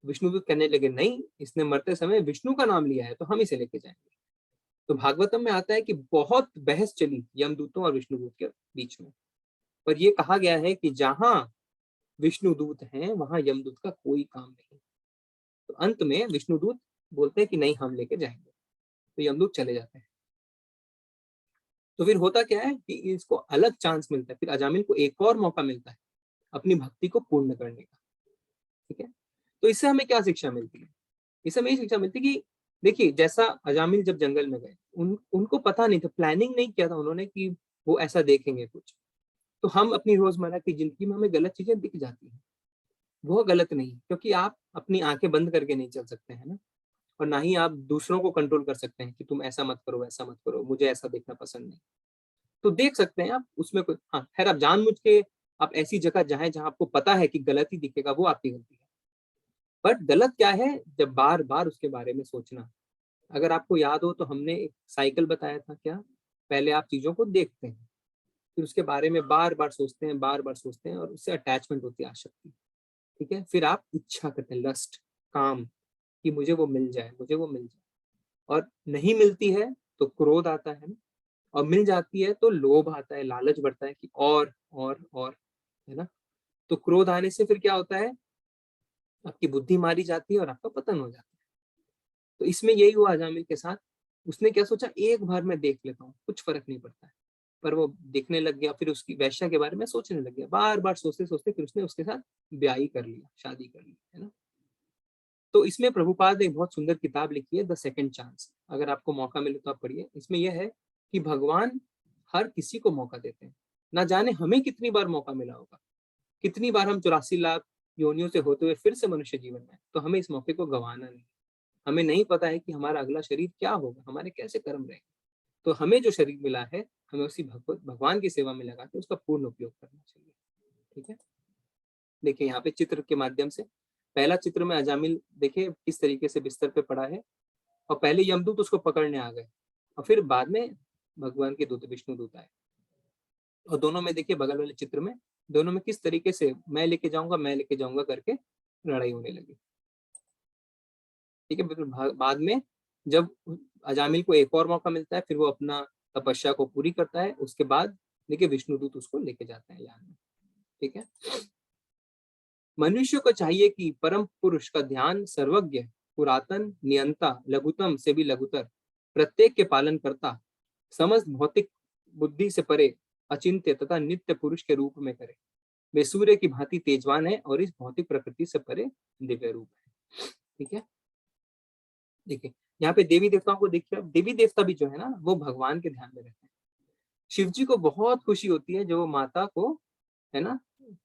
विष्णुदूत कहने लगे नहीं, इसने मरते समय विष्णु का नाम लिया है तो हम इसे लेके जाएंगे। तो भागवतम में आता है कि बहुत बहस चली यमदूतों और विष्णुदूत के बीच में, पर यह कहा गया है कि जहां विष्णुदूत हैं वहां यमदूत का कोई काम नहीं। तो अंत में विष्णुदूत बोलते हैं कि नहीं, हम लेके जाएंगे, तो यमदूत चले जाते हैं। तो फिर होता क्या है कि इसको अलग चांस मिलता है, फिर अजामिल को एक और मौका मिलता है अपनी भक्ति को पूर्ण करने का। ठीक है, तो इससे हमें क्या शिक्षा मिलती है, इससे हमें ये शिक्षा मिलती है कि देखिए जैसा अजामिल जब जंगल में गए, उनको पता नहीं था, प्लानिंग नहीं किया था उन्होंने कि वो ऐसा देखेंगे कुछ। तो हम अपनी रोजमर्रा की जिंदगी में हमें गलत चीजें दिख जाती हैं, वो गलत नहीं, क्योंकि आप अपनी आंखें बंद करके नहीं चल सकते हैं ना, और ना ही आप दूसरों को कंट्रोल कर सकते हैं कि तुम ऐसा मत करो, वैसा मत करो, मुझे ऐसा देखना पसंद नहीं। तो देख सकते हैं आप उसमें कोई, हाँ खैर आप जानबूझ के आप ऐसी जगह जाएं जहां आपको पता है कि गलत ही दिखेगा, वो आपकी गलती है। बट गलत क्या है, जब बार बार उसके बारे में सोचना। अगर आपको याद हो तो हमने एक साइकिल बताया था, क्या पहले आप चीजों को देखते हैं, फिर उसके बारे में बार बार सोचते हैं, बार बार सोचते हैं और उससे अटैचमेंट होती है, आसक्ति। ठीक है, फिर आप इच्छा करते हैं, लस्ट, काम, कि मुझे वो मिल जाए, मुझे वो मिल जाए। और नहीं मिलती है तो क्रोध आता है ना, और मिल जाती है तो लोभ आता है, लालच बढ़ता है कि और, है ना। तो क्रोध आने से फिर क्या होता है, आपकी बुद्धि मारी जाती है और आपका पतन हो जाता है। तो इसमें यही हुआ अजामिल के साथ। उसने क्या सोचा, एक बार मैं देख लेता हूँ, कुछ फर्क नहीं पड़ता है। पर वो देखने लग गया, फिर उसकी वैश्या के बारे में सोचने लग गया, बार बार सोचते सोचते फिर उसने उसके साथ ब्याह कर लिया, शादी कर ली, है ना। तो इसमें प्रभुपाद ने एक बहुत सुंदर किताब लिखी है, द सेकंड चांस। अगर आपको मौका मिले तो आप पढ़िए। इसमें यह है कि भगवान हर किसी को मौका देते हैं, ना जाने हमें कितनी बार मौका मिला होगा, कितनी बार हम 84 लाख योनियों से होते हुए फिर से मनुष्य जीवन में, तो हमें इस मौके को गंवाना नहीं। हमें नहीं पता है कि हमारा अगला शरीर क्या होगा, हमारे कैसे कर्म रहेंगे। तो हमें जो शरीर मिला है, हमें उसी भगवान की सेवा में लगा के उसका पूर्ण उपयोग करना चाहिए। ठीक है, देखिए यहाँ पे चित्र के माध्यम से पहला चित्र में अजामिल देखिए किस तरीके से बिस्तर पे पड़ा है, और पहले यमदूत उसको पकड़ने आ गए, और फिर बाद में भगवान के दूत विष्णु दूत आए। और दोनों में देखिए बगल वाले चित्र में दोनों में किस तरीके से मैं लेके जाऊंगा करके लड़ाई होने लगी। ठीक है, फिर बाद में जब अजामिल को एक और मौका मिलता है, फिर वो अपना तपस्या को पूरी करता है, उसके बाद देखिए विष्णुदूत उसको लेके जाते हैं यान में। ठीक है, मनुष्य को चाहिए कि परम पुरुष का ध्यान सर्वज्ञ, पुरातन, नियंता, लघुतम से भी लघुतर, प्रत्येक के पालन करता, समस्त भौतिक बुद्धि से परे, अचिंत्य तथा नित्य पुरुष के रूप में करे। वे सूर्य की भांति तेजवान है और इस भौतिक प्रकृति से परे दिव्य रूप है। ठीक है, देखिए यहाँ पे देवी देवताओं को देखिए, देवी देवता भी जो है ना वो भगवान के ध्यान में रहते हैं। शिव जी को बहुत खुशी होती है जो माता को, है ना,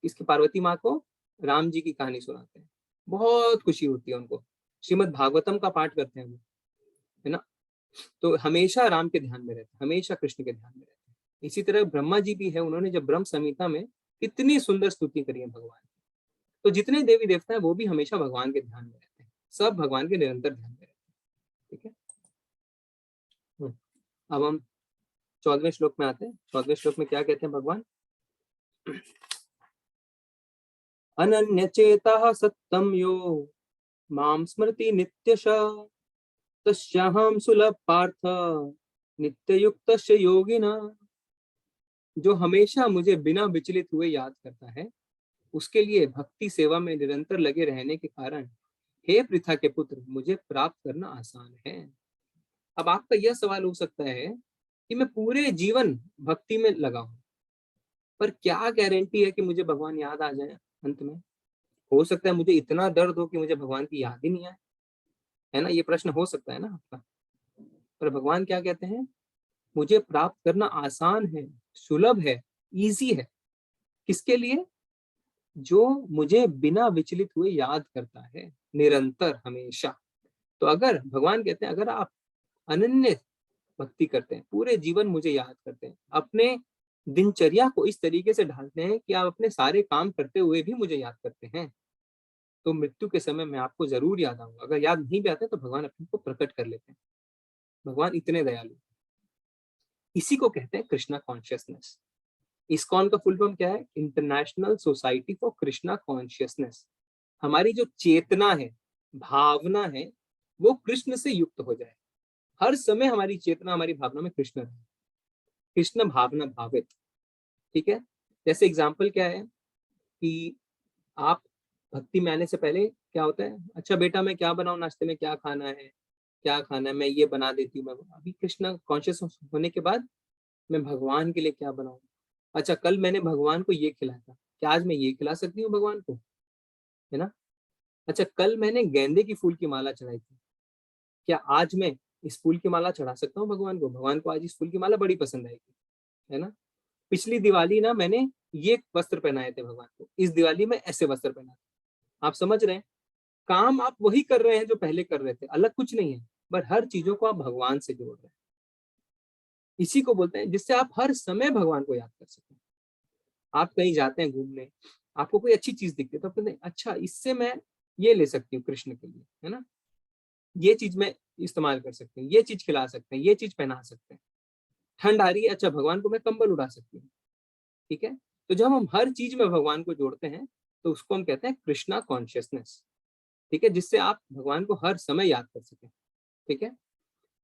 इसकी पार्वती माँ को राम जी की कहानी सुनाते हैं, बहुत खुशी होती है उनको। श्रीमद् भागवतम का पाठ करते हैं वो, है ना, तो हमेशा राम के ध्यान में रहते हैं, हमेशा कृष्ण के ध्यान में रहते हैं। इसी तरह ब्रह्मा जी भी है, उन्होंने जब ब्रह्म संहिता में कितनी सुंदर स्तुति करी है भगवान। तो जितने देवी देवता है वो भी हमेशा भगवान के ध्यान में रहते हैं, सब भगवान के निरंतर ध्यान में रहते हैं। ठीक है, अब हम 14वें श्लोक में आते हैं। 14वें श्लोक में क्या कहते हैं भगवान? अनन्य चेता सत्तम यो माम स्मृति नित्यशः, तस्याहं सुलभ पार्थ नित्य युक्तस्य योगिना। जो हमेशा मुझे बिना विचलित हुए याद करता है, उसके लिए भक्ति सेवा में निरंतर लगे रहने के कारण हे पृथा के पुत्र, मुझे प्राप्त करना आसान है। अब आपका यह सवाल हो सकता है कि मैं पूरे जीवन भक्ति में लगा हूं, पर क्या गारंटी है कि मुझे भगवान याद आ जाए अंत में? हो सकता है मुझे इतना दर्द हो कि मुझे भगवान की याद ही नहीं आए, है ना, ये प्रश्न हो सकता है ना आपका। पर भगवान क्या कहते हैं? मुझे प्राप्त करना आसान है, सुलभ है, इजी है। किसके लिए? जो मुझे बिना विचलित हुए याद करता है निरंतर, हमेशा। तो अगर भगवान कहते हैं अगर आप अनन्य भक्ति करते हैं, पूरे जीवन मुझे याद करते हैं, अपने दिनचर्या को इस तरीके से ढालते हैं कि आप अपने सारे काम करते हुए भी मुझे याद करते हैं, तो मृत्यु के समय मैं आपको जरूर याद आऊंगा। अगर याद नहीं भी आते तो भगवान अपने को प्रकट कर लेते हैं। भगवान इतने दयालु। इसी को कहते हैं कृष्णा कॉन्शियसनेस। इस्कॉन का फुल फॉर्म क्या है? International society for Krishna consciousness. हमारी जो चेतना है, भावना है, वो कृष्ण से युक्त हो जाए। हर समय हमारी चेतना, हमारी भावना में कृष्ण रहे, कृष्ण भावना भावित। ठीक है, जैसे एग्जाम्पल क्या है कि आप भक्ति में आने से पहले क्या होता है, अच्छा बेटा मैं क्या बनाऊं, नाश्ते में क्या खाना है, क्या खाना है, मैं ये बना देती हूँ। मैं अभी कृष्ण कॉन्शियस होने के बाद मैं भगवान के लिए क्या बनाऊं? अच्छा कल मैंने भगवान को ये खिलाया था, क्या आज मैं ये खिला सकती हूँ भगवान को, है ना? अच्छा कल मैंने गेंदे की फूल की माला चढ़ाई थी, क्या आज मैं इस फूल की माला चढ़ा सकता हूँ भगवान को? भगवान को आज इस फूल की माला बड़ी पसंद आएगी, है ना? पिछली दिवाली ना मैंने ये वस्त्र पहनाए थे भगवान को, इस दिवाली में ऐसे वस्त्र पहना। आप समझ रहे हैं? काम आप वही कर रहे हैं जो पहले कर रहे थे, अलग कुछ नहीं है, बट हर चीजों को आप भगवान से जोड़ रहे हैं। इसी को बोलते हैं जिससे आप हर समय भगवान को याद कर सकें। आप कहीं जाते हैं घूमने, आपको कोई अच्छी चीज दिखती है तो आप कहते हैं अच्छा इससे मैं ये ले सकती हूँ कृष्ण के लिए, है ना, ये चीज मैं इस्तेमाल कर सकती हूँ, ये चीज खिला सकते हैं, ये चीज पहना सकते हैं। ठंड आ रही है, अच्छा भगवान को मैं कंबल उड़ा सकती हूँ। ठीक है, तो जब हम हर चीज में भगवान को जोड़ते हैं तो उसको हम कहते हैं कृष्णा कॉन्शियसनेस। ठीक है, जिससे आप भगवान को हर समय याद कर सकें। ठीक है,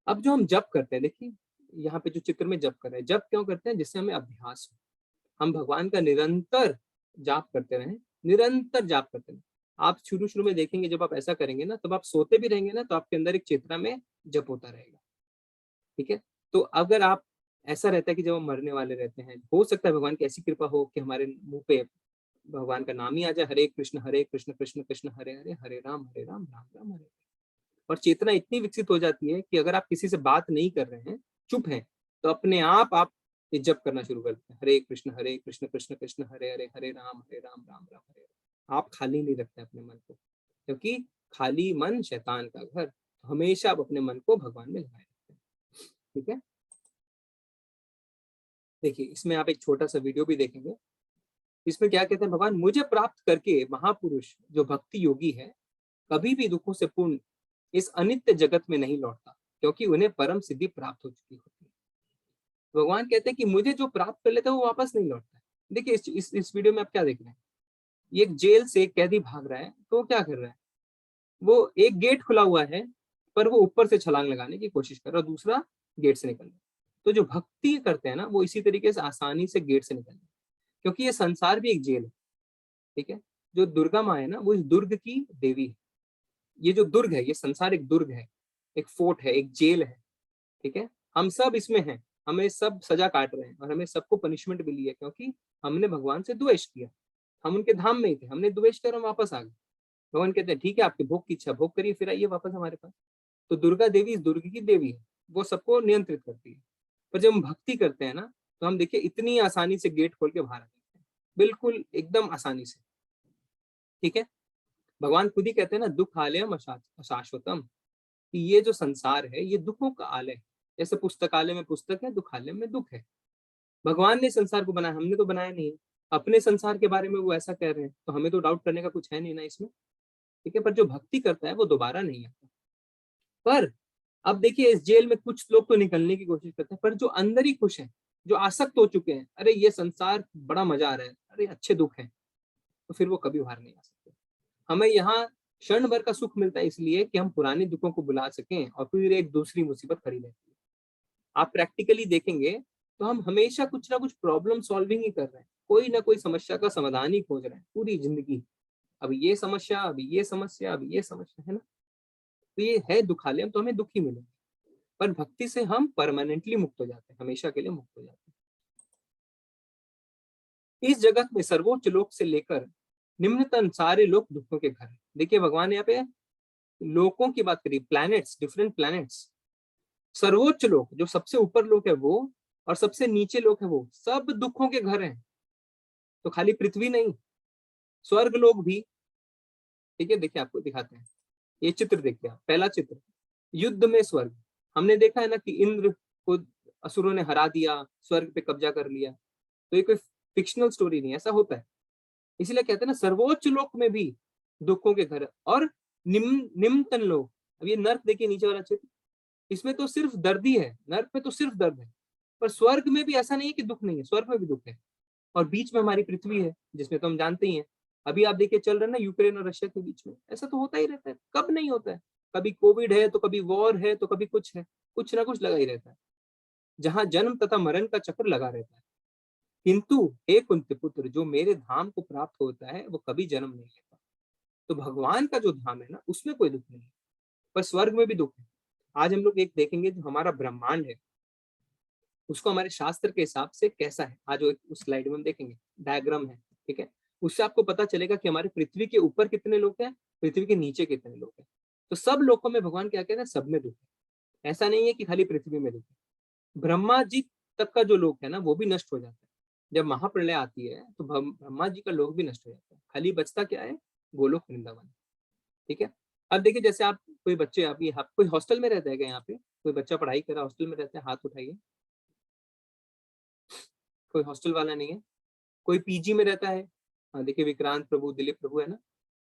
अब जो हम जप करते हैं, देखिए यहाँ पे जो चित्र में जप कर रहे हैं, जप क्यों करते हैं? जिससे हमें अभ्यास हो, हम भगवान का निरंतर जाप करते रहें, निरंतर जाप करते रहें। आप शुरू शुरू में देखेंगे जब आप ऐसा करेंगे ना, तब आप सोते भी रहेंगे ना तो आपके अंदर एक चेतना में जप होता रहेगा। ठीक है, तो अगर आप ऐसा रहता है कि जब हम मरने वाले रहते हैं, हो सकता है भगवान की ऐसी कृपा हो कि हमारे मुंह पे भगवान का नाम ही आ जाए, हरे कृष्ण कृष्ण कृष्ण हरे हरे, हरे राम राम राम हरे। और चेतना इतनी विकसित हो जाती है कि अगर आप किसी से बात नहीं कर रहे हैं, चुप हैं, तो अपने आप ये जप करना शुरू करते हैं, हरे कृष्ण कृष्ण कृष्ण हरे हरे, हरे राम राम राम हरे। आप खाली नहीं रखते अपने मन को, क्योंकि खाली मन शैतान का घर। तो हमेशा आप अपने मन को भगवान में लगाए रखते हैं। ठीक है, देखिए इसमें आप एक छोटा सा वीडियो भी देखेंगे इसमें क्या कहते हैं भगवान, मुझे प्राप्त करके महापुरुष जो भक्ति योगी है कभी भी दुखों से पूर्ण इस अनित्य जगत में नहीं लौटता, क्योंकि उन्हें परम सिद्धि प्राप्त हो चुकी होती है। भगवान कहते हैं कि मुझे जो प्राप्त कर लेता है वो वापस नहीं लौटता है। देखिए इस वीडियो में आप क्या देख रहे हैं, ये एक जेल से एक कैदी भाग रहा है, तो वो क्या कर रहा है, वो एक गेट खुला हुआ है पर वो ऊपर से छलांग लगाने की कोशिश कर रहा है, दूसरा गेट से निकल रहा है। तो जो भक्ति करते हैं ना वो इसी तरीके से आसानी से गेट से निकल रहे हैं, क्योंकि ये संसार भी एक जेल है, ठीक है। जो दुर्गा माँ है ना वो इस दुर्ग की देवी है। ये जो दुर्ग है, ये संसार एक दुर्ग है, एक फोर्ट है, एक जेल है, ठीक है। हम सब इसमें हैं, हमें सब सजा काट रहे हैं और हमें सबको पनिशमेंट मिली है, क्योंकि हमने भगवान से द्वेष किया। हम उनके धाम में ही थे, हमने द्वेष कर हम वापस आ गए। भगवान कहते हैं ठीक है, आपके भोग की इच्छा भोग करिए, फिर आइए वापस हमारे पास। तो दुर्गा देवी इस दुर्ग की देवी है, वो सबको नियंत्रित करती है। पर जब हम भक्ति करते हैं ना, तो हम देखिए इतनी आसानी से गेट खोल के बाहर आ जाते हैं, बिल्कुल एकदम आसानी से, ठीक है। भगवान खुद ही कहते हैं ना, दुख आलयम अशाश्वतम, कि ये जो संसार है ये दुखों का आलय है। जैसे पुस्तकालय में पुस्तक है, दुखालय में दुख है। भगवान ने संसार को बनाया, हमने तो बनाया नहीं है। अपने संसार के बारे में वो ऐसा कह रहे हैं, तो हमें तो डाउट करने का कुछ है नहीं ना इसमें, ठीक है। पर जो भक्ति करता है वो दोबारा नहीं आता। पर अब देखिए इस जेल में कुछ लोग तो निकलने की कोशिश करते हैं, पर जो अंदर ही खुश है, जो आसक्त हो चुके हैं, अरे ये संसार बड़ा मजा आ रहा है, अरे अच्छे दुख है, तो फिर वो कभी बाहर नहीं आ सकते। हमें यहाँ क्षण भर का सुख मिलता है इसलिए कि हम पुराने दुखों को बुला सकें और फिर एक दूसरी मुसीबत खड़ी रहती है। आप प्रैक्टिकली देखेंगे तो हम हमेशा कुछ ना कुछ प्रॉब्लम सॉल्विंग ही कर रहे हैं, कोई ना कोई समस्या का समाधान ही खोज रहे हैं पूरी जिंदगी। अब ये समस्या, अभी ये समस्या, अभी ये समस्या, है ना। तो ये है दुखालय, तो हमें दुख ही मिलेगा। पर भक्ति से हम परमानेंटली मुक्त हो जाते हैं, हमेशा के लिए मुक्त हो जाते हैं। इस जगत में सर्वोच्च लोक से लेकर निम्नतम सारे लोक दुखों के घर हैं। देखिए भगवान यहाँ पे लोकों की बात करी, प्लैनेट्स, डिफरेंट प्लैनेट्स। सर्वोच्च लोक जो सबसे ऊपर लोक है वो, और सबसे नीचे लोक है वो, सब दुखों के घर हैं। तो खाली पृथ्वी नहीं, स्वर्ग लोक भी, ठीक है। देखिए आपको दिखाते हैं, ये चित्र देखिए आप, पहला चित्र, युद्ध में स्वर्ग। हमने देखा है ना कि इंद्र को असुरों ने हरा दिया, स्वर्ग पे कब्जा कर लिया। तो ये कोई फिक्शनल स्टोरी नहीं, ऐसा होता है। इसलिए कहते हैं ना सर्वोच्च लोक में भी दुखों के घर, और निम्नतम लोक। अब ये नर्क देखिए नीचे वाला चित्र, इसमें तो सिर्फ दर्द ही है, नर्क में तो सिर्फ दर्द है। पर स्वर्ग में भी ऐसा नहीं है कि दुख नहीं है, स्वर्ग में भी दुख है। और बीच में हमारी पृथ्वी है, जिसमें तो हम जानते ही हैं, अभी आप देखिए चल रहा है ना यूक्रेन और रशिया के बीच में, ऐसा तो होता ही रहता है, कब नहीं होता है। कभी कोविड है, तो कभी वॉर है, तो कभी कुछ है, कुछ ना कुछ लगा ही रहता है, जहां जन्म तथा मरण का चक्र लगा रहता है। किंतु हे कुंती पुत्र, जो मेरे धाम को प्राप्त होता है वो कभी जन्म नहीं लेता। तो भगवान का जो धाम है ना, उसमें कोई दुख नहीं है, पर स्वर्ग में भी दुख है। आज हम लोग एक देखेंगे, जो हमारा ब्रह्मांड है उसको हमारे शास्त्र के हिसाब से कैसा है, आज उस स्लाइड में हम देखेंगे, डायग्राम है, ठीक है। उससे आपको पता चलेगा कि हमारे पृथ्वी के ऊपर कितने लोग हैं, पृथ्वी के नीचे कितने लोग हैं। तो सब लोगों में भगवान क्या कहते हैं, सब में दुख है। ऐसा नहीं है कि खाली पृथ्वी में दुख है। ब्रह्मा जी तक का जो लोक है ना वो भी नष्ट हो जाता है। जब महाप्रलय आती है तो ब्रह्मा जी का लोक भी नष्ट हो जाता है, खाली बचता क्या है, गोलोक वृंदावन, ठीक है। अब देखिए जैसे आप कोई बच्चे, अभी आप कोई हॉस्टल में रहता है क्या, यहाँ पे कोई बच्चा पढ़ाई कर रहा है हॉस्टल में रहता है, हाथ उठाइए। कोई हॉस्टल वाला नहीं है। कोई पीजी में रहता है, हाँ देखिए विक्रांत प्रभु, दिलीप प्रभु, है ना।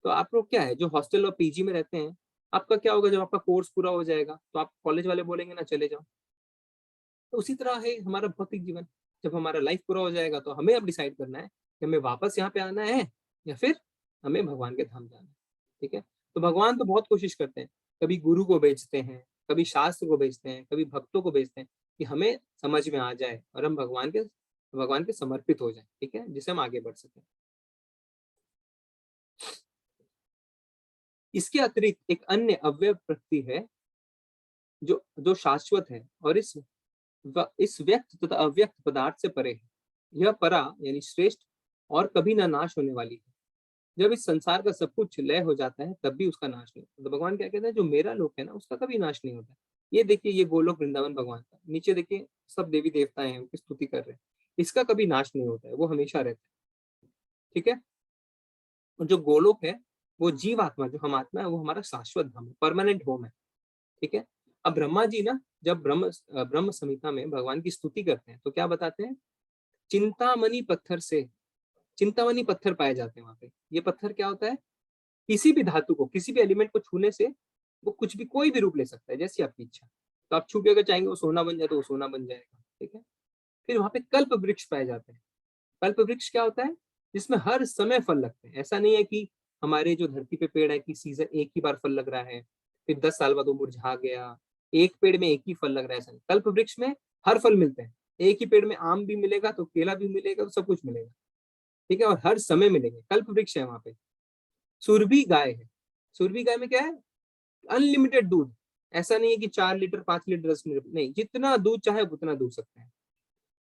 तो आप लोग क्या है, जो हॉस्टल और पीजी में रहते हैं, आपका क्या होगा, जब आपका कोर्स पूरा हो जाएगा तो आप कॉलेज वाले बोलेंगे ना चले जाओ। तो उसी तरह है हमारा भौतिक जीवन, जब हमारा लाइफ पूरा हो जाएगा तो हमें अब डिसाइड करना है कि हमें वापस यहाँ पे आना है या फिर हमें भगवान के धाम जाना है, ठीक है। तो भगवान तो बहुत कोशिश करते हैं, कभी गुरु को भेजते हैं, कभी शास्त्र को भेजते हैं, कभी भक्तों को भेजते हैं, कि हमें समझ में आ जाए और हम भगवान के समर्पित हो जाए, ठीक है, जिससे हम आगे बढ़ सकें। इसके अतिरिक्त एक अन्य अव्यय प्रकृति है जो शाश्वत है और इस व्यक्त तथा अव्यक्त पदार्थ से परे है। यह परा यानी श्रेष्ठ और कभी ना नाश होने वाली है। जब इस संसार का सब कुछ लय हो जाता है तब भी उसका नाश नहीं होता। तो भगवान क्या कहते हैं, जो मेरा लोक है ना उसका कभी नाश नहीं होता। ये देखिए, ये गोलोक वृंदावन भगवान का, नीचे देखिए सब देवी देवता हैं, उनकी स्तुति कर रहे हैं। इसका कभी नाश नहीं होता है, वो हमेशा रहता है, ठीक है। और जो गोलोक है वो जीव आत्मा, जो हम आत्मा है, वो हमारा शाश्वत धाम है, परमानेंट होम है, ठीक है। अब ब्रह्मा जी ना जब ब्रह्म संहिता में भगवान की स्तुति करते हैं तो क्या बताते हैं, चिंतामणि पत्थर से चिंतामणि पत्थर पाए जाते हैं वहां पे। ये पत्थर क्या होता है, किसी भी धातु को, किसी भी एलिमेंट को छूने से वो कुछ भी, कोई भी रूप ले सकता है जैसी आपकी इच्छा। तो आप छू के अगर चाहेंगे वो सोना बन जाए तो वो सोना बन जाएगा, ठीक है। फिर वहां पे कल्प वृक्ष पाए जाते हैं। कल्प वृक्ष क्या होता है, जिसमें हर समय फल लगते हैं। ऐसा नहीं है कि हमारे जो धरती पे पेड़ है कि सीजन एक ही बार फल लग रहा है, फिर 10 साल बाद वो मुरझा गया, एक पेड़ में एक ही फल लग रहा है, ऐसा नहीं। कल्प वृक्ष में हर फल मिलते हैं। एक ही पेड़ में आम भी मिलेगा तो केला भी मिलेगा, तो सब कुछ मिलेगा, ठीक है, और हर समय मिलेंगे। कल्प वृक्ष है वहां पे। सुरभि गाय है। सुरभि गाय में क्या है, अनलिमिटेड दूध। ऐसा नहीं है कि 4 लीटर 5 लीटर 10 लीटर, नहीं, जितना दूध चाहे उतना दूध सकते हैं।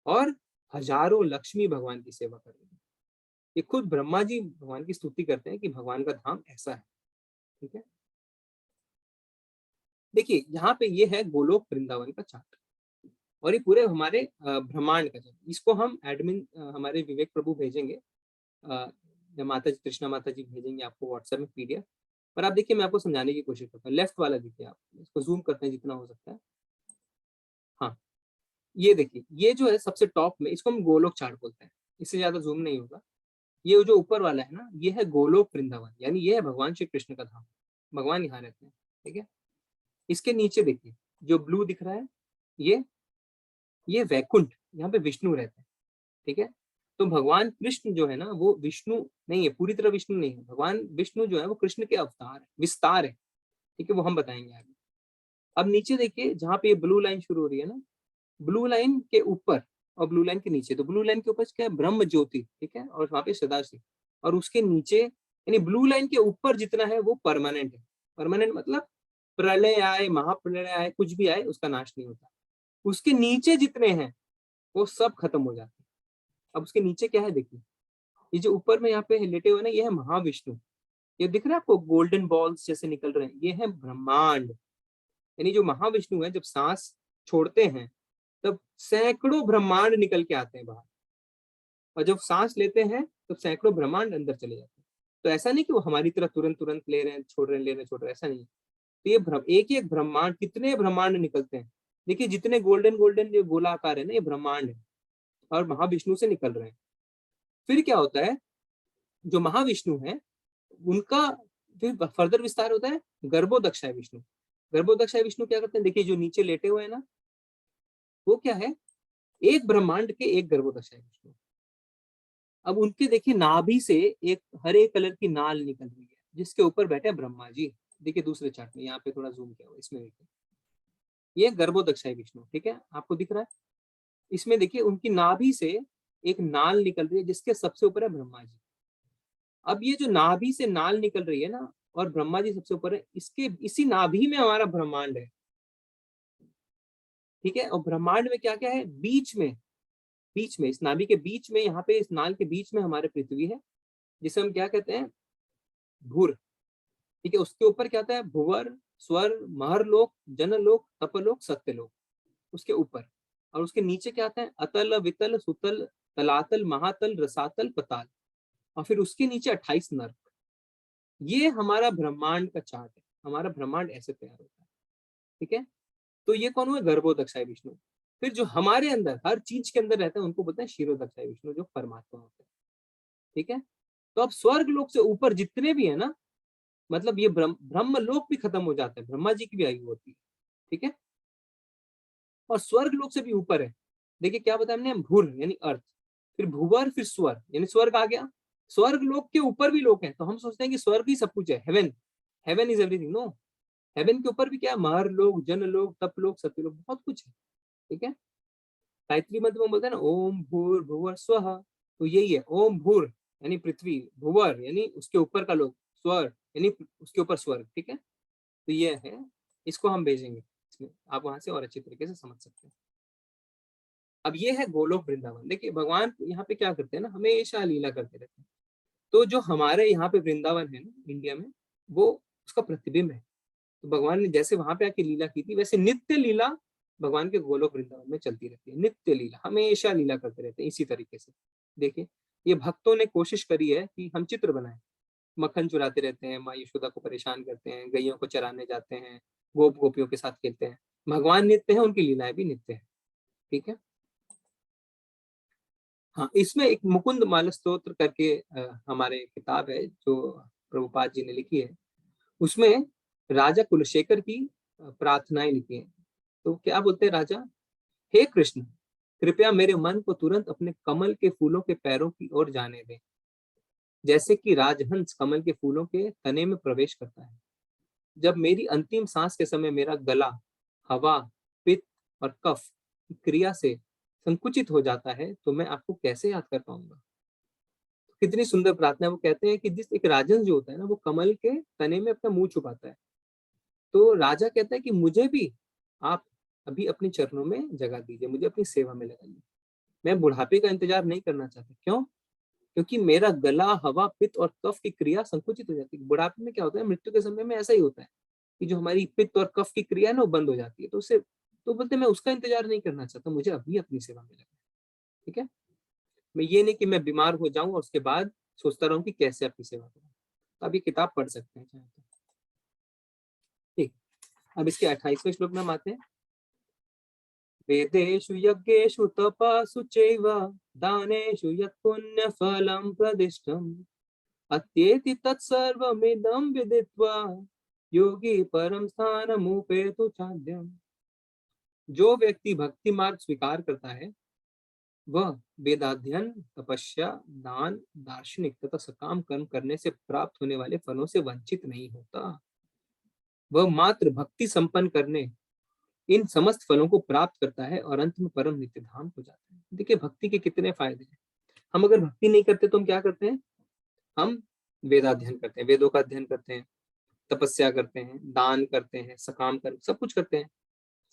और हजारों लक्ष्मी भगवान की सेवा कर रही है। ये खुद ब्रह्मा जी भगवान की स्तुति करते हैं कि भगवान का धाम ऐसा है, ठीक है। देखिए यहाँ पे ये है गोलोक वृंदावन का चार्ट, और ये पूरे हमारे ब्रह्मांड का चार्ट। इसको हम एडमिन हमारे विवेक प्रभु भेजेंगे, माता जी, कृष्णा माता जी भेजेंगे आपको व्हाट्सएप में पीडीएफ। पर आप देखिए, मैं आपको समझाने की कोशिश करता हूँ। लेफ्ट वाला देखिए, आप इसको जूम करते हैं जितना हो सकता है। हाँ, ये देखिए, ये जो है सबसे टॉप में, इसको हम गोलोक चार्ट बोलते हैं। इससे ज्यादा जूम नहीं होगा। ये जो ऊपर वाला है ना, ये है गोलोक वृंदावन, यानी ये है भगवान श्री कृष्ण का धाम। भगवान यहाँ रहते हैं, ठीक है। इसके नीचे देखिए जो ब्लू दिख रहा है, ये वैकुंठ, यहाँ पे विष्णु रहते हैं, ठीक है। तो भगवान कृष्ण जो है ना, वो विष्णु नहीं है, पूरी तरह विष्णु नहीं है। भगवान विष्णु जो है वो कृष्ण के अवतार है, विस्तार है, ठीक है, वो हम बताएंगे आगे। अब नीचे देखिए, जहाँ पे ये ब्लू लाइन शुरू हो रही है ना, ब्लू लाइन के ऊपर और ब्लू लाइन के नीचे, तो ब्लू लाइन के ऊपर क्या है, ब्रह्म ज्योति, ठीक है, और वहां पे सदाशिव। और उसके नीचे, यानी ब्लू लाइन के ऊपर जितना है वो परमानेंट है। परमानेंट मतलब प्रलय आए, महाप्रलय आए, कुछ भी आए, उसका नाश नहीं होता। उसके नीचे जितने हैं वो सब खत्म हो जाते हैं। अब उसके नीचे क्या है देखिए, ये जो ऊपर में यहाँ पे लेटे हुए ना, ये है महाविष्णु। ये दिख रहा है आपको, गोल्डन बॉल्स जैसे निकल रहे हैं, ये है ब्रह्मांड। यानी जो महाविष्णु है, जब सांस छोड़ते हैं तब सैकड़ों ब्रह्मांड निकल के आते हैं बाहर, और जब सांस लेते हैं तब सैकड़ों ब्रह्मांड अंदर चले जाते हैं। तो ऐसा नहीं कि वो हमारी तरह तुरंत तुरंत ले रहे हैं, छोड़ रहे हैं, ले रहे हैं, छोड़ रहे हैं, ऐसा नहीं। तो ये एक एक ब्रह्मांड, कितने ब्रह्मांड निकलते हैं। देखिए जितने गोल्डन गोल्डन जो गोलाकार है ना, ये ब्रह्मांड है, और महाविष्णु से निकल रहे हैं। फिर क्या होता है, जो महाविष्णु है उनका फिर फर्दर विस्तार होता है गर्भोदक्षाय विष्णु। गर्भोदक्षाय विष्णु क्या करते हैं, देखिए जो नीचे लेटे हुए हैं ना, वो क्या है, एक ब्रह्मांड के एक गर्भोदक्षाय विष्णु। अब उनके देखिए नाभि से एक हरे कलर की नाल निकल रही है, जिसके ऊपर बैठे ब्रह्मा जी। देखिए दूसरे चार्ट में, यहाँ पे थोड़ा जूम किया हुआ, इसमें देखिए ये गर्भोदक्षाय विष्णु, ठीक है, आपको दिख रहा है। इसमें देखिए उनकी नाभि से एक नाल निकल रही है, जिसके सबसे ऊपर है ब्रह्मा जी। अब ये जो नाभि से नाल निकल रही है ना, और ब्रह्मा जी सबसे ऊपर है, इसके इसी नाभि में हमारा ब्रह्मांड है, ठीक है। और ब्रह्मांड में क्या क्या है, बीच में इस नाभि के बीच में, यहाँ पे इस नाल के बीच में हमारे पृथ्वी है, जिसे हम क्या कहते हैं, भूर, ठीक है। उसके ऊपर क्या आता है, भुवर, स्वर, महरलोक, जनलोक, तपलोक, सत्यलोक, उसके ऊपर। और उसके नीचे क्या आता है, अतल, वितल, सुतल, तलातल, महातल, रसातल, पताल, और फिर उसके नीचे 28 नर्क। ये हमारा ब्रह्मांड का चार्ट है। हमारा ब्रह्मांड ऐसे तैयार होता है, ठीक है। तो ये कौन हुए, गर्भोदक्षाय विष्णु। फिर जो हमारे अंदर हर चीज के अंदर रहते हैं उनको बोलते हैं क्षीरोदक्षाय विष्णु, जो परमात्मा होते हैं, ठीक है। तो अब स्वर्ग लोक से ऊपर जितने भी है ना, मतलब ये ब्रह्म लोक भी खत्म हो जाता है, ब्रह्मा जी की भी आयु होती है, ठीक है। और स्वर्ग लोक से भी ऊपर है, देखिए क्या बताया हमने, भूर यानी अर्थ, फिर भूवर, फिर स्वर यानी स्वर्ग आ गया। स्वर्ग लोक के ऊपर भी लोक है, तो हम सोचते हैं कि स्वर्ग ही सब कुछ है, heaven, heaven is everything. No, heaven के ऊपर भी क्या है, महर लोक, जन लोक, तप लोक, सत्य लोक, बहुत कुछ है, ठीक है। गायत्री मंत्र में बोलते हैं ना, ओम भूर भुवर स्वः, तो यही है, ओम भूर यानी पृथ्वी, भुवर यानी उसके ऊपर का लोक, स्वर यानी उसके ऊपर स्वर्ग, ठीक है। तो ये है, इसको हम भेजेंगे इसमें, आप वहां से और अच्छी तरीके से समझ सकते हैं। अब ये है गोलोक वृंदावन। देखिए भगवान यहाँ पे क्या करते हैं ना, हमेशा लीला करते रहते हैं। तो जो हमारे यहाँ पे वृंदावन है ना इंडिया में, वो उसका प्रतिबिंब है। तो भगवान ने जैसे वहां पे आके लीला की थी, वैसे नित्य लीला भगवान के गोलोक वृंदावन में चलती रहती है। नित्य लीला, हमेशा लीला करते रहते हैं इसी तरीके से। देखिए ये भक्तों ने कोशिश करी है कि हम चित्र बनाएं, मक्खन चुराते रहते हैं, माँ यशोदा को परेशान करते हैं, गैयों को चराने जाते हैं, गोप गोपियों के साथ खेलते हैं। भगवान नित्य है, उनकी लीलाएं भी नित्य है, ठीक है। हाँ, इसमें एक मुकुंद माला स्तोत्र करके हमारे किताब है जो प्रभुपाद जी ने लिखी है, उसमें राजा कुलशेखर की प्रार्थनाएं लिखी हैं। तो क्या बोलते हैं राजा, हे कृष्ण, कृपया मेरे मन को तुरंत अपने कमल के फूलों के पैरों की ओर जाने दें, जैसे कि राजहंस कमल के फूलों के तने में प्रवेश करता है। जब मेरी अंतिम सांस के समय मेरा गला हवा, पित्त और कफ की क्रिया से संकुचित हो जाता है तो मैं आपको कैसे याद कर पाऊंगा। कितनी सुंदर प्रार्थना है। वो कहते हैं कि जिस एक राजन जो होता है ना, वो कमल के तने में अपना मुंह छुपाता है। तो राजा कहता है कि मुझे भी आप अभी अपने चरणों में जगह दीजिए, मुझे अपनी सेवा में लगाइए। मैं बुढ़ापे का इंतजार नहीं करना चाहता। क्यों? क्योंकि मेरा गला हवा, पित्त और कफ की क्रिया संकुचित हो जाती है। बुढ़ापे में क्या होता है, मृत्यु के समय में ऐसा ही होता है कि जो हमारी पित्त और कफ की क्रिया है ना, वो बंद हो जाती है। तो उससे तो बोलते मैं उसका इंतजार नहीं करना चाहता, मुझे अभी अपनी सेवा में लगा। ठीक है, मैं ये नहीं कि मैं बीमार हो जाऊं और उसके बाद सोचता रहूं कि कैसे आपकी सेवा करूं। तो आप ये किताब पढ़ सकते हैं चाहे तो। ठीक, अब इसके 28वें श्लोक में हम आते हैं। वेदेषु यज्ञेषु तपसु चैव दानेषु यत् पुण्य फलं प्रदिष्टम् अत्येति तत्सर्वमिदं विदित्वा योगी परम स्थानमुपेतु चाद्यम्। जो व्यक्ति भक्ति मार्ग स्वीकार करता है वह वेदाध्ययन, तपस्या, दान, दार्शनिक तथा सकाम कर्म करने से प्राप्त होने वाले फलों से वंचित नहीं होता। वह मात्र भक्ति संपन्न करने इन समस्त फलों को प्राप्त करता है और अंत में परम नित्य धाम हो जाता है। देखिए भक्ति के कितने फायदे हैं। हम अगर भक्ति नहीं करते तो हम क्या करते हैं, हम वेदाध्ययन करते हैं, वेदों का अध्ययन करते हैं, तपस्या करते हैं, दान करते हैं, सकाम कर्म सब कुछ करते हैं,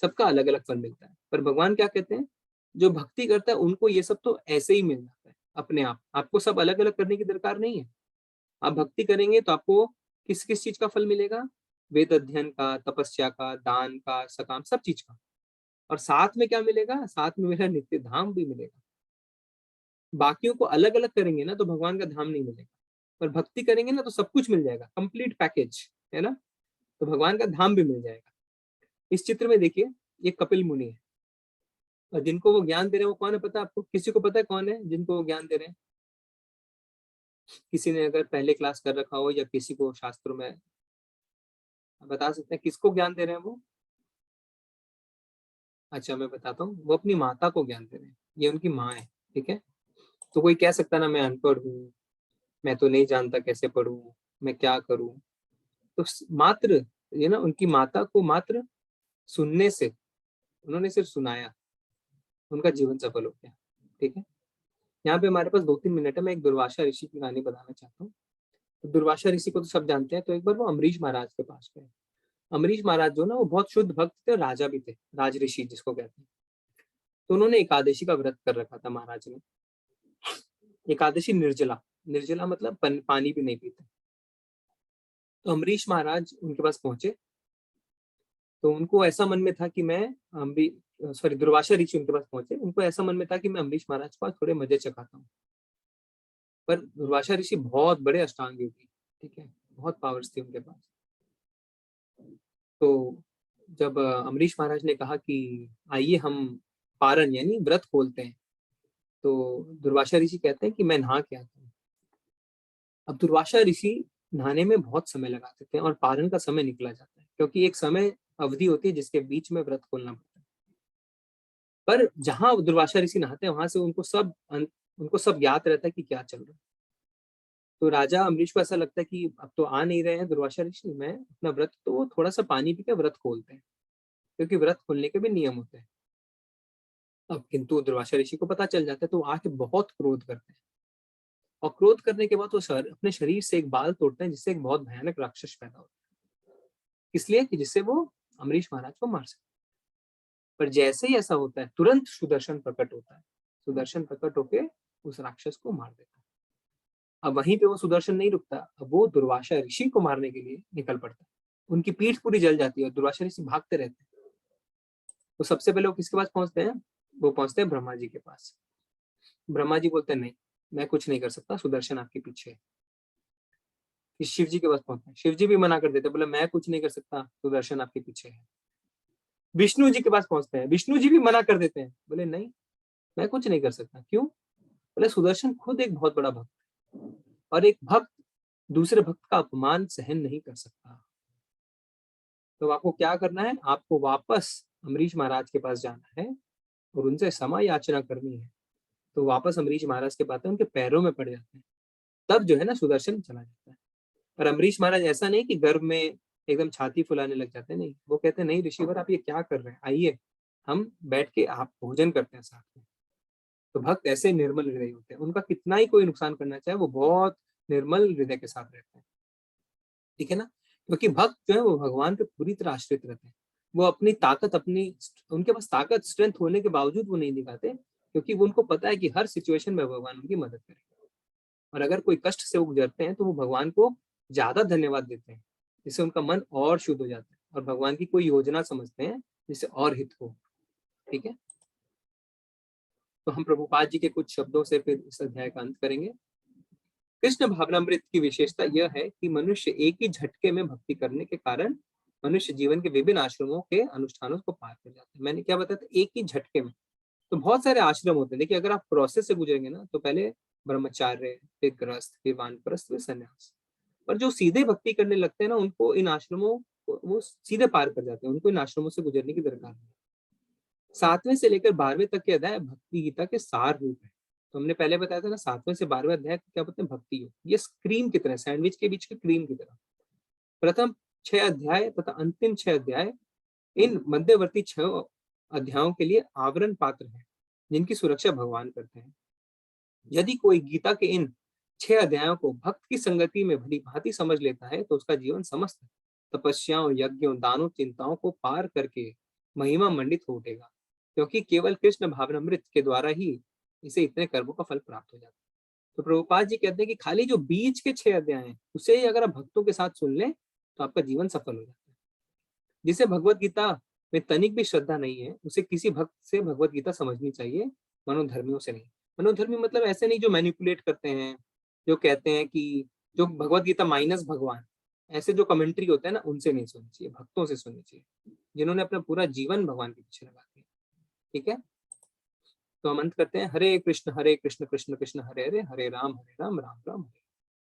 सबका अलग अलग फल मिलता है। पर भगवान क्या कहते हैं, जो भक्ति करता है उनको ये सब तो ऐसे ही मिल जाता है अपने आप। आपको सब अलग अलग करने की दरकार नहीं है। आप भक्ति करेंगे तो आपको किस किस चीज का फल मिलेगा, वेद अध्ययन का, तपस्या का, दान का, सकाम, सब चीज का। और साथ में क्या मिलेगा, साथ में मेरा नित्य धाम भी मिलेगा। बाकियों को अलग अलग करेंगे ना तो भगवान का धाम नहीं मिलेगा, पर भक्ति करेंगे ना तो सब कुछ मिल जाएगा, कंप्लीट पैकेज है ना। तो भगवान का धाम भी मिल जाएगा। इस चित्र में देखिए, ये कपिल मुनि है और जिनको वो ज्ञान दे रहे हैं वो कौन है पता है आपको? किसी को पता है कौन है जिनको वो ज्ञान दे रहे हैं? किसी ने अगर पहले क्लास कर रखा हो या किसी को शास्त्रों में बता सकते हैं किसको ज्ञान दे रहे हैं वो? अच्छा मैं बताता हूँ, वो अपनी माता को ज्ञान दे रहे हैं। ये उनकी माँ है, ठीक है। तो कोई कह सकता ना मैं अनपढ़ हूँ, मैं तो नहीं जानता कैसे पढ़ूं, मैं क्या करूं। तो मात्र ये ना, उनकी माता को मात्र सुनने से, उन्होंने सिर्फ सुनाया, उनका जीवन सफल हो गया। ठीक है, यहाँ पे हमारे पास 2-3 मिनट है। मैं एक दुर्वासा ऋषि की कहानी बताना चाहता हूँ। तो दुर्वासा ऋषि को तो सब जानते हैं। तो एक बार वो अम्बरीश महाराज के पास गए। अम्बरीश महाराज जो ना, वो बहुत शुद्ध भक्त थे, राजा भी थे, राज ऋषि जिसको कहते हैं। तो उन्होंने एकादशी का व्रत कर रखा था महाराज ने। एकादशी निर्जला, निर्जला मतलब पानी भी नहीं पीते। तो अम्बरीश महाराज उनके पास पहुंचे तो उनको ऐसा मन में था कि मैं दुर्वासा ऋषि उनके पास पहुंचे, उनको ऐसा मन में था कि मैं अम्बरीश महाराज को थोड़े मजे चखाता हूँ। पर दुर्वासा ऋषि बहुत बड़े अष्टांग योगी, ठीक है, बहुत पावर्स थी उनके पास। तो जब अम्बरीश महाराज ने कहा कि आइए हम पारण यानी व्रत खोलते हैं, तो दुर्वासा ऋषि कहते हैं कि मैं नहा के आता हूँ। अब दुर्वासा ऋषि नहाने में बहुत समय लगाते थे और पारण का समय निकला जाता है, क्योंकि एक समय अवधि होती है जिसके बीच में व्रत खोलना पड़ता है। पर जहां दुर्वासा ऋषि नहाते हैं वहां से उनको सब याद रहता है कि क्या चल रहा है। तो राजा अम्बरीश को ऐसा लगता है कि अब तो आ नहीं रहे हैं दुर्वासा ऋषि, मैं अपना व्रत तो थोड़ा सा पानी पी के व्रत खोलते हैं, क्योंकि व्रत खोलने के भी नियम होते हैं। अब किंतु दुर्वासा ऋषि को पता चल जाता है तो आके बहुत क्रोध करते हैं। और क्रोध करने के बाद वो अपने शरीर से एक बाल तोड़ते हैं, जिससे एक बहुत भयानक राक्षस पैदा होता है। इसलिए कि जिससे वो अम्बरीश महाराज को मार सके। पर जैसे ही ऐसा होता है तुरंत सुदर्शन प्रकट होता है। सुदर्शन प्रकट होके उस राक्षस को मार देता है। अब वहीं पे वो सुदर्शन नहीं रुकता, अब वो दुर्वासा ऋषि को मारने के लिए निकल पड़ता है। उनकी पीठ पूरी जल जाती है और दुर्वासा ऋषि भागते रहते हैं। तो सबसे पहले वो किसके पास पहुंचते हैं? वो पहुंचते हैं ब्रह्मा जी के पास। ब्रह्मा जी बोलते हैं नहीं, मैं कुछ नहीं कर सकता, सुदर्शन आपके पीछे है। फिर शिव जी के पास पहुंचते हैं। शिव जी भी मना कर देते, बोले मैं कुछ नहीं कर सकता, सुदर्शन आपके पीछे है। विष्णु जी के पास पहुंचते हैं। विष्णु जी भी मना कर देते हैं, बोले नहीं, मैं कुछ नहीं कर सकता। क्यों? बोले सुदर्शन खुद एक बहुत बड़ा भक्त है, और एक भक्त दूसरे भक्त का अपमान सहन नहीं कर सकता। तो आपको क्या करना है, आपको वापस अम्बरीश महाराज के पास जाना है और उनसे क्षमा याचना करनी है। तो वापस अम्बरीश महाराज के पास उनके पैरों में पड़ जाते हैं, तब जो है ना सुदर्शन चला जाता है। और अम्बरीश महाराज ऐसा नहीं कि गर्भ में एकदम छाती फुलाने लग जाते हैं, नहीं, वो कहते हैं नहीं ऋषिवर आप ये क्या कर रहे हैं, आइए हम बैठ के आप भोजन करते हैं साथ में। तो भक्त ऐसे निर्मल हृदय होते हैं, उनका कितना ही कोई नुकसान करना चाहे वो बहुत निर्मल हृदय के साथ रहते हैं, ठीक है ना। क्योंकि भक्त जो है वो भगवान पे पूरी तरह आश्रित रहते हैं। वो अपनी ताकत, उनके पास ताकत स्ट्रेंथ होने के बावजूद वो नहीं दिखाते, क्योंकि वो उनको पता है कि हर सिचुएशन में भगवान उनकी मदद करेगा। और अगर कोई कष्ट से वो गुजरते हैं तो वो भगवान को ज्यादा धन्यवाद देते हैं, जिससे उनका मन और शुद्ध हो जाता है और भगवान की कोई योजना समझते हैं जिससे और हित हो, ठीक है। तो हम प्रभुपाद जी के कुछ शब्दों से फिर इस अध्याय का अंत करेंगे। कृष्ण भावनामृत की विशेषता यह है कि मनुष्य एक ही झटके में भक्ति करने के कारण मनुष्य जीवन के विभिन्न आश्रमों के अनुष्ठानों को पार कर जाते हैं। मैंने क्या बताया था, एक ही झटके में। तो बहुत सारे आश्रम होते हैं, देखिए अगर आप प्रोसेस से गुजरेंगे ना तो पहले ब्रह्मचार्य, फिर गृहस्थ, फिर वानप्रस्थ, फिर संन्यास। पर जो सीधे भक्ति करने लगते हैं ना, उनको इन आश्रमों वो सीधे पार कर जाते हैं, उनको इन आश्रमों से गुजरने की दरकार नहीं। 7वें से लेकर 12वें तक के अध्याय भक्ति गीता के सार रूप है। तो हमने पहले बताया था ना 7वें से 12वें अध्याय क्या बोलते हैं, भक्ति योग। ये क्रीम की तरह, सैंडविच के बीच की क्रीम की तरह। प्रथम 6 अध्याय तथा अंतिम 6 अध्याय इन मध्यवर्ती 6 अध्यायों के लिए आवरण पात्र है, जिनकी सुरक्षा भगवान करते हैं। यदि कोई गीता के इन 6 अध्यायों को भक्त की संगति में भली भांति समझ लेता है तो उसका जीवन समस्त तपस्याओं, यज्ञों, दानों, चिंताओं को पार करके महिमा मंडित हो उठेगा, क्योंकि केवल कृष्ण भावनामृत के द्वारा ही इसे इतने कर्मों का फल प्राप्त हो जाता है। तो प्रभुपाद जी कहते हैं कि खाली जो बीच के 6 अध्याय हैं उसे ही अगर आप भक्तों के साथ सुन लें तो आपका जीवन सफल हो जाता है। जिसे भगवत गीता में तनिक भी श्रद्धा नहीं है, उसे किसी भक्त से भगवत गीता समझनी चाहिए, मनोधर्मियों से नहीं। मनोधर्मी मतलब ऐसे नहीं जो मैनिपुलेट करते हैं, जो कहते हैं कि जो भगवत गीता माइनस भगवान, ऐसे जो कमेंट्री होता है ना, उनसे नहीं सुननी चाहिए, भक्तों से सुननी चाहिए जिन्होंने अपना पूरा जीवन भगवान के पीछे लगा दिया, ठीक है। तो हम अंत करते हैं, हरे कृष्ण कृष्ण कृष्ण हरे हरे, हरे राम राम राम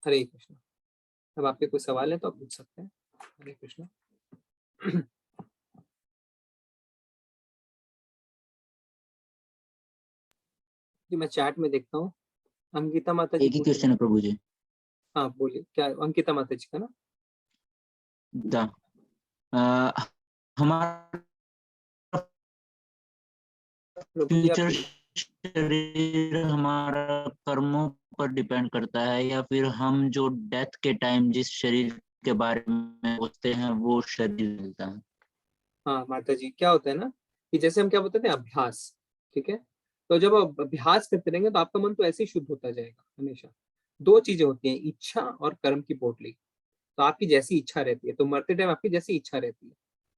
हरे कृष्ण। अब आपके कोई सवाल है तो आप पूछ सकते हैं। हरे कृष्ण। जी मैं चैट में देखता हूँ। अंकिता माता जी एक ही क्वेश्चन है प्रभु जी। हाँ बोलिए, क्या अंकिता माता जी का ना? हमारा फ्यूचर शरीर हमारा कर्मों पर डिपेंड करता है, या फिर हम जो डेथ के टाइम जिस शरीर के बारे में सोचते हैं वो शरीर मिलता है? हाँ माता जी, क्या होता है ना कि जैसे हम क्या बोलते थे, अभ्यास, ठीक है। तो जब आप अभ्यास करते रहेंगे तो आपका मन तो ऐसे ही शुद्ध होता जाएगा हमेशा। 2 चीजें होती हैं, इच्छा और कर्म की पोटली। तो आपकी जैसी इच्छा रहती है तो मरते टाइम आपकी जैसी इच्छा रहती है,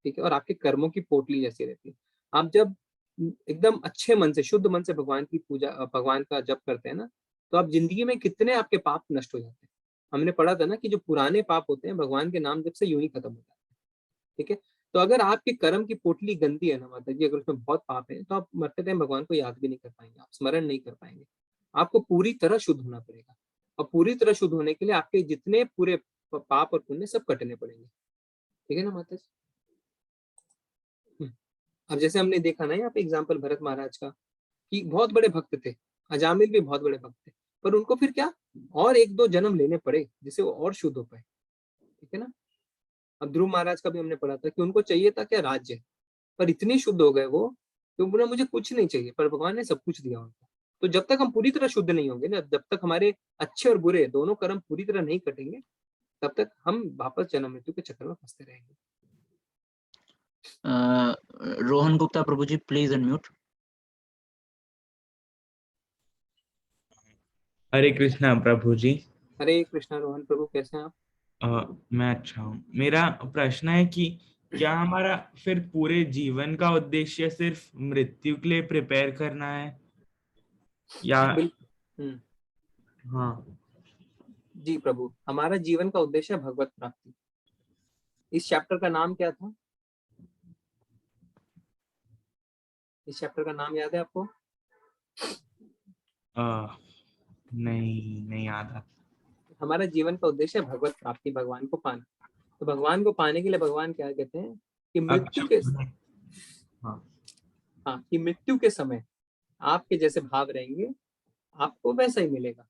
ठीक है, और आपके कर्मों की पोटली जैसी रहती है। आप जब एकदम अच्छे मन से, शुद्ध मन से भगवान की पूजा, भगवान का जप करते हैं ना, तो आप जिंदगी में कितने आपके पाप नष्ट हो जाते हैं। हमने पढ़ा था ना कि जो पुराने पाप होते हैं भगवान के नाम जब से यूं ही खत्म हो जाते हैं, ठीक है। तो अगर आपके कर्म की पोटली गंदी है ना माता जी, अगर उसमें बहुत पाप है तो आप मरते टाइम भगवान को याद भी नहीं कर पाएंगे, आप स्मरण नहीं कर पाएंगे। आपको पूरी तरह शुद्ध होना पड़ेगा, और पूरी तरह शुद्ध होने के लिए आपके जितने पूरे पाप और पुण्य सब कटने पड़ेंगे, ठीक है ना माता जी। अब जैसे हमने देखा ना यहाँ पे एग्जाम्पल भरत महाराज का, कि बहुत बड़े भक्त थे, अजामिल भी बहुत बड़े भक्त थे, पर उनको फिर क्या और 1-2 जन्म लेने पड़े जिससे वो और शुद्ध हो पाए, ठीक है ना। अब ध्रुव महाराज का भी हमने पढ़ा था कि उनको चाहिए था क्या, राज्य, पर इतने शुद्ध हो गए वो तो बोला मुझे कुछ नहीं चाहिए, पर भगवान ने सब कुछ दिया उनको। तो जब तक हम पूरी तरह शुद्ध नहीं होंगे ना, जब तक हमारे अच्छे और बुरे दोनों कर्म पूरी तरह नहीं कटेंगे, तब तक हम वापस जन्म मृत्यु के चक्कर में फंसते रहेंगे। रोहन गुप्ता प्रभु जी प्लीज अनम्यूट। हरे कृष्णा प्रभु जी। हरे कृष्णा रोहन प्रभु, कैसे हैं आप? मैं अच्छा हूँ। मेरा प्रश्न है कि क्या हमारा फिर पूरे जीवन का उद्देश्य सिर्फ मृत्यु के लिए प्रिपेयर करना है या? हाँ जी प्रभु, हमारा जीवन का उद्देश्य है भगवत प्राप्ति। इस चैप्टर का नाम क्या था? इस चैप्टर का नाम याद है आपको? नहीं याद आता। हमारा जीवन का उद्देश्य है भगवत प्राप्ति, भगवान को पाना। तो भगवान को पाने के लिए भगवान क्या कहते हैं कि मृत्यु के कि मृत्यु के समय आपके जैसे भाव रहेंगे, आपको वैसा ही मिलेगा।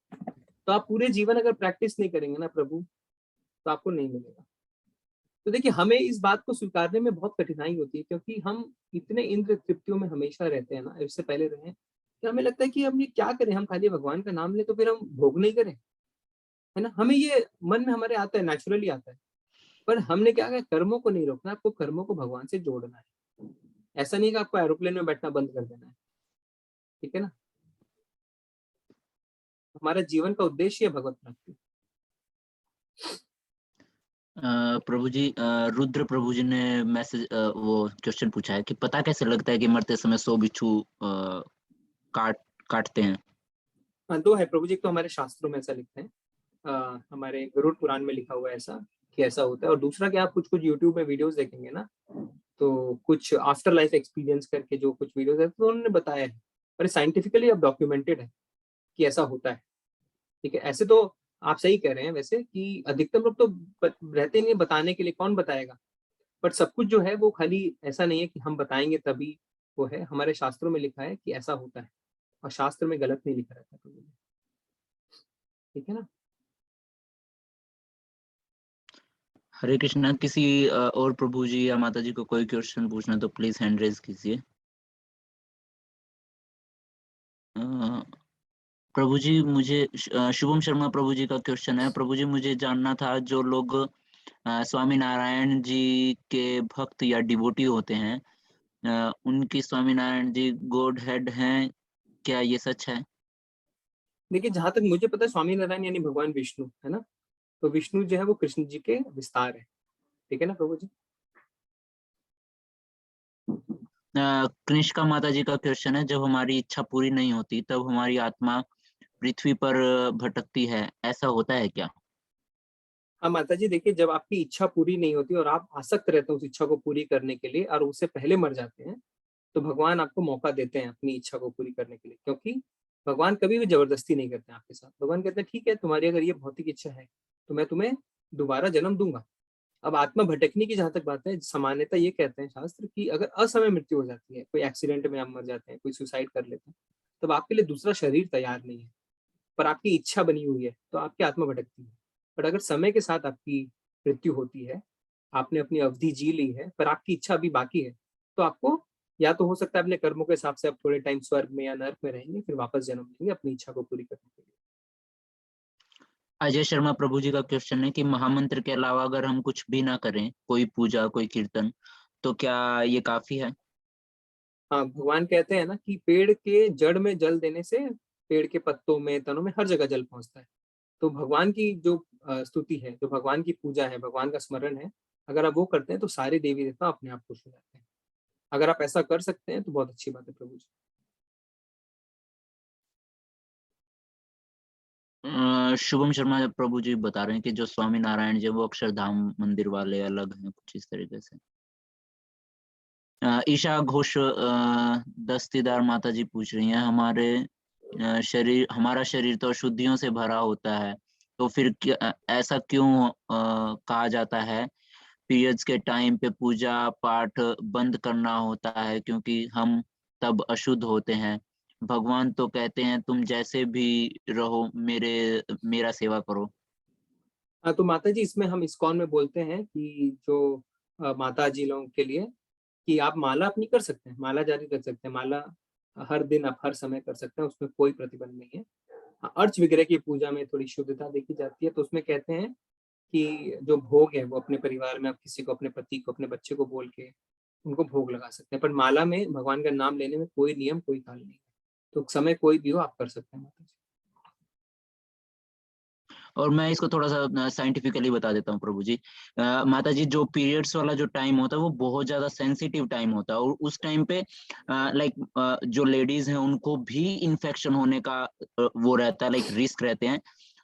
तो आप पूरे जीवन अगर प्रैक्टिस नहीं करेंगे ना प्रभु, तो आपको नहीं मिलेगा। तो देखिए, हमें इस बात को स्वीकारने में बहुत कठिनाई होती है, क्योंकि हम इतने इंद्र तृप्तियों में हमेशा रहते हैं ना, इससे पहले रहे, कि हमें लगता है कि हम ये क्या करें, हम खाली भगवान का नाम लें तो फिर हम भोग नहीं करें, है ना। हमें ये मन में हमारे आता है, नेचुरली आता है। पर हमने क्या कहा, कर्मों को नहीं रोकना, आपको कर्मों को भगवान से जोड़ना है। ऐसा नहीं कि आपको एरोप्लेन में बैठना बंद कर देना है, ठीक है ना। हमारा जीवन का उद्देश्य है भगवत प्राप्ति। प्रभु जी, रुद्र प्रभु जी ने मैसेज वो क्वेश्चन पूछा है कि पता कैसे लगता है कि मरते समय 100 बिच्छू काटते हैं। हाँ, दो है प्रभु जी। तो हमारे शास्त्रों में ऐसा लिखते हैं, हमारे गरुड़ पुराण में लिखा हुआ है ऐसा कि ऐसा होता है। और दूसरा कि आप कुछ यूट्यूब में वीडियोस देखेंगे ना, तो कुछ आफ्टर लाइफ एक्सपीरियंस करके जो कुछ वीडियोस है, तो उन्होंने बताया है, और साइंटिफिकली अब डॉक्यूमेंटेड है कि ऐसा होता है, ठीक है। ऐसे तो आप सही कह रहे हैं वैसे कि अधिकतम लोग तो रहते नहीं बताने के लिए, कौन बताएगा। बट सब कुछ जो है वो खाली ऐसा नहीं है कि हम बताएंगे तभी वो है, हमारे शास्त्रों में लिखा है कि ऐसा होता है, और शास्त्र में गलत नहीं लिखा रहता, ठीक है ना। हरे कृष्णा। किसी और प्रभु जी या माता जी को कोई क्वेश्चन पूछना तो प्लीज हैंड रेज कीजिए। प्रभु जी, मुझे शुभम शर्मा प्रभु जी का क्वेश्चन है। प्रभु जी, मुझे जानना था, जो लोग स्वामी नारायण जी के भक्त या डिवोटी होते हैं, उनकी स्वामी नारायण जी गॉड हेड हैं, क्या ये सच है? देखिए, जहां तक मुझे पता है, स्वामी नारायण यानी भगवान विष्णु, है ना। तो विष्णु जो है वो कृष्ण जी के विस्तार है, ठीक है ना प्रभु जी। कनिष्का माता जी का क्वेश्चन है, जब हमारी इच्छा पूरी नहीं होती तब हमारी आत्मा पृथ्वी पर भटकती है, ऐसा होता है क्या? हाँ माता जी, देखिए, जब आपकी इच्छा पूरी नहीं होती और आप आसक्त रहते हैं उस इच्छा को पूरी करने के लिए, और उससे पहले मर जाते हैं, तो भगवान आपको मौका देते हैं अपनी इच्छा को पूरी करने के लिए। क्योंकि भगवान कभी भी जबरदस्ती नहीं करते आपके साथ। भगवान कहते हैं ठीक है, तुम्हारी अगर ये भौतिक इच्छा है तो मैं तुम्हें दोबारा जन्म दूंगा। अब आत्मा भटकने की जहां तक बात है, सामान्यता ये कहते हैं शास्त्र कि अगर असमय मृत्यु हो जाती है, कोई एक्सीडेंट में आप मर जाते हैं, कोई सुसाइड कर लेते हैं, तब आपके लिए दूसरा शरीर तैयार नहीं है, पर आपकी इच्छा बनी हुई है, तो आपकी आत्मा भटकती है। पर अगर समय के साथ आपकी मृत्यु होती है, आपने अपनी अवधि जी ली है, पर आपकी इच्छा अभी बाकी है, तो आपको या तो हो सकता है अपने कर्मों के हिसाब से आप थोड़े टाइम स्वर्ग में या नर्क में रहेंगे, फिर वापस जन्म लेंगे अपनी इच्छा को पूरी करने के लिए। अजय शर्मा प्रभु जी का क्वेश्चन है कि महामंत्र के अलावा अगर हम कुछ भी ना करें, कोई पूजा, कोई कीर्तन, तो क्या ये काफी है? हाँ, भगवान कहते हैं ना कि पेड़ के जड़ में जल देने से पेड़ के पत्तों में, तनों में, हर जगह जल पहुंचता है। तो भगवान की जो स्तुति है, जो भगवान की पूजा है, भगवान का स्मरण है, अगर आप वो करते हैं तो सारे देवी देवता अपने आप खुश हो जाते हैं। अगर आप ऐसा कर सकते हैं तो बहुत अच्छी बात है प्रभु जी। शुभम शर्मा प्रभु जी बता रहे हैं कि जो स्वामी नारायण जी वो अक्षरधाम मंदिर वाले अलग हैं, कुछ इस तरीके से। ईशा घोष दस्तीदार माता जी पूछ रही हैं, हमारा शरीर तो अशुद्धियों से भरा होता है, तो फिर ऐसा क्यों कहा जाता है पीरियड्स के टाइम पे पूजा पाठ बंद करना होता है, क्योंकि हम तब अशुद्ध होते हैं। भगवान तो कहते हैं तुम जैसे भी रहो मेरा सेवा करो। हाँ, तो माता जी, इसमें हम इस्कॉन में बोलते हैं कि जो माता जी लोगों के लिए कि आप माला अपनी कर सकते हैं, माला जारी रख सकते हैं, माला हर दिन आप हर समय कर सकते हैं, उसमें कोई प्रतिबंध नहीं है। हाँ, अर्च विग्रह की पूजा में थोड़ी शुद्धता देखी जाती है, तो उसमें कहते हैं कि जो भोग है वो अपने परिवार में आप किसी को, अपने पति को, अपने बच्चे को बोल के उनको भोग लगा सकते हैं। पर माला में भगवान का नाम लेने में कोई नियम, कोई काल नहीं है, तो समय कोई भी हो आप कर सकते हैं माता जी। और मैं इसको थोड़ा सा साइंटिफिकली बता देता हूँ प्रभु जी। माता जी, जो पीरियड्स वाला जो टाइम होता है वो बहुत ज्यादा सेंसिटिव टाइम होता है, और उस टाइम पे लाइक जो लेडीज हैं उनको भी इन्फेक्शन होने का वो रहता है, लाइक रिस्क रहते हैं।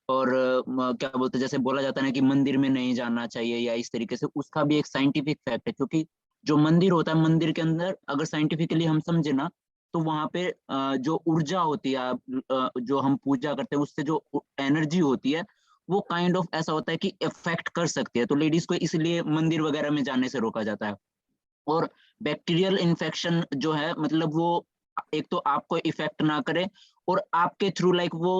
और क्या बोलते हैं, जैसे बोला जाता है ना कि मंदिर में नहीं जाना चाहिए या इस तरीके से, उसका भी एक साइंटिफिक फैक्ट है। क्योंकि जो मंदिर होता है, मंदिर के अंदर अगर साइंटिफिकली हम समझे ना, तो वहां पे जो ऊर्जा होती है, जो हम पूजा करते हैं उससे जो एनर्जी होती है वो काइंड ऑफ ऐसा होता है कि इफेक्ट कर सकती है, तो लेडीज को इसलिए मंदिर वगैरह में जाने से रोका जाता है। और बैक्टीरियल इन्फेक्शन जो है मतलब वो एक तो आपको इफेक्ट ना करे और आपके थ्रू लाइक वो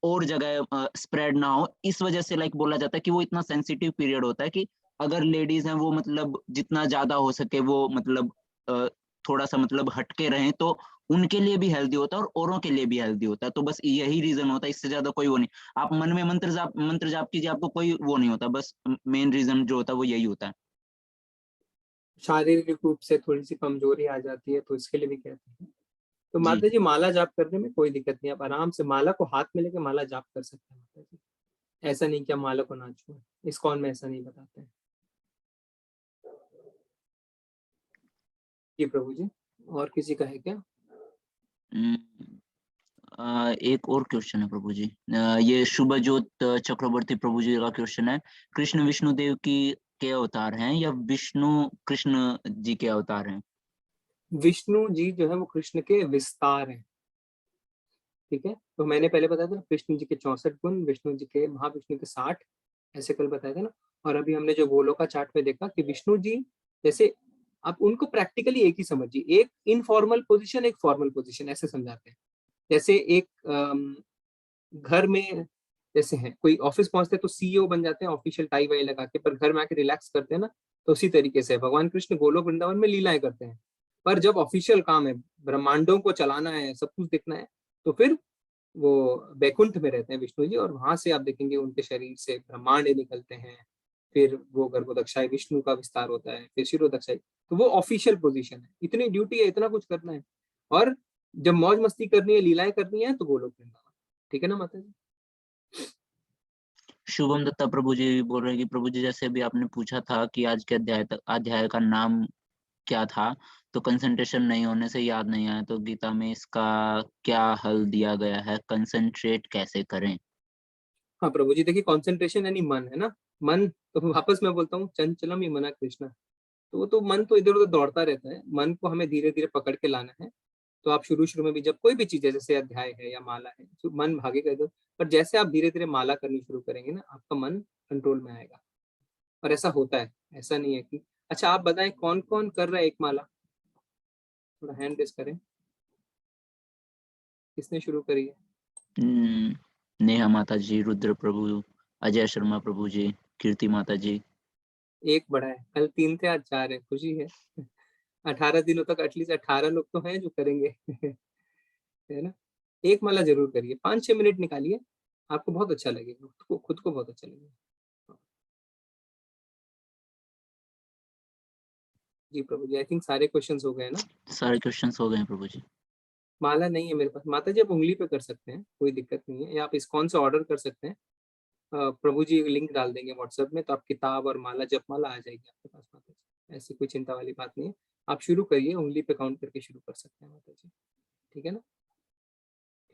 और जगह स्प्रेड ना हो, इस वजह से लाइक बोला जाता है कि वो इतना सेंसिटिव पीरियड होता है कि अगर लेडीज हैं वो मतलब जितना ज्यादा हो सके वो मतलब थोड़ा सा मतलब हटके रहें तो उनके लिए भी हेल्दी होता है और औरों के लिए भी हेल्दी होता है। तो बस यही रीजन होता है, इससे ज्यादा कोई वो नहीं। आप मन में मंत्र जाप कीजिए, आपको कोई वो नहीं होता, बस मेन रीजन जो होता है वो यही होता है। शारीरिक रूप से थोड़ी सी कमजोरी आ जाती है तो इसके लिए भी कहते हैं। तो जी माता जी माला जाप करने में कोई दिक्कत नहीं, आप आराम से माला को हाथ में लेके माला जाप कर सकते हैं माता जी। ऐसा नहीं कि आप माला को ना छुएं, इस्कॉन में ऐसा नहीं बताते हैं। जी प्रभु जी, और किसी का है क्या? एक और क्वेश्चन है प्रभु जी। ये शुभज्योत चक्रवर्ती प्रभु जी का क्वेश्चन है, कृष्ण विष्णु देव की के अवतार हैं या विष्णु कृष्ण जी के अवतार हैं? विष्णु जी जो है वो कृष्ण के विस्तार हैं, ठीक है। तो मैंने पहले बताया था ना, कृष्ण जी के 64 गुण, विष्णु जी के महाविष्णु के 60, ऐसे कल बताया था ना। और अभी हमने जो गोलोका चार्ट में देखा कि विष्णु जी जैसे आप उनको प्रैक्टिकली एक ही समझिए, एक इनफॉर्मल पोजीशन एक फॉर्मल पोजीशन, ऐसे समझाते हैं। जैसे एक घर में जैसे है कोई ऑफिस पहुंचते हैं तो सीईओ बन जाते हैं ऑफिशियल टाई वाई लगा के, पर घर में आके रिलैक्स करते हैं ना, तो उसी तरीके से भगवान कृष्ण गोलोक वृंदावन में लीलाएं करते हैं। पर जब ऑफिशियल काम है, ब्रह्मांडों को चलाना है, सब कुछ देखना है, तो फिर वो बैकुंठ में रहते हैं विष्णु जी, और वहां से आप देखेंगे उनके शरीर से ब्रह्मांड निकलते हैं। फिर वो गर्भोदक्षाई विष्णु का विस्तार होता है, फिर शिरोदक्षाई, तो वो ऑफिशियल पोजीशन है। इतनी ड्यूटी है, इतना कुछ करना है, और जब मौज मस्ती करनी है, लीलाएं करनी है, तो गोलोक वृंदावन, ठीक है ना माता जी। शुभम दत्ता प्रभु जी बोल रहे हैं कि प्रभु जी जैसे अभी आपने पूछा था कि आज के अध्याय का नाम क्या था, तो कंसंट्रेशन नहीं होने से याद नहीं आया, तो गीता में इसका क्या हल दिया गया है, कंसंट्रेट कैसे करें? हाँ प्रभु जी, देखिए कॉन्सेंट्रेशन यानी मन है ना, मन तो वापस मैं बोलता हूँ चंचलम ही मना कृष्णा, तो वो तो मन तो इधर उधर दौड़ता रहता है, मन को हमें धीरे धीरे पकड़ के लाना है। तो आप शुरू में भी जब कोई भी चीज है, जैसे अध्याय है या माला है, तो मन भागेगा इधर, पर जैसे आप धीरे धीरे माला करनी शुरू करेंगे ना, आपका मन कंट्रोल में आएगा। और ऐसा होता है, ऐसा नहीं है कि अच्छा आप बताएं कौन कौन कर रहा है एक माला, थोड़ा हैंड रेस करें, किसने शुरू करी है? नेहा माता जी, रुद्र प्रभु, अजय शर्मा प्रभु जी, कीर्ति माता जी। एक बड़ा है, कल 3 थे आज 4 है, खुशी है। 18 दिनों तक एटलीस्ट 18 लोग तो हैं जो करेंगे। है ना, एक माला जरूर करिए, 5-6 मिनट निकालिए, आपको बहुत अच्छा लगेगा, खुद को बहुत अच्छा लगेगा। जी प्रभु जी, आई थिंक सारे क्वेश्चंस हो गए ना? सारे क्वेश्चंस हो गए हैं प्रभु जी। माला नहीं है मेरे पास माता जी, आप उंगली पे कर सकते हैं, कोई दिक्कत नहीं है, या आप इस्कॉन से ऑर्डर कर सकते हैं। प्रभु जी लिंक डाल देंगे व्हाट्सएप में, तो आप किताब और माला जपमाला आ जाएगी आपके पास माता जी, ऐसी कोई चिंता वाली बात नहीं है। आप शुरू करिए, उंगली पे काउंट करके शुरू कर सकते हैं माता जी, ठीक है ना?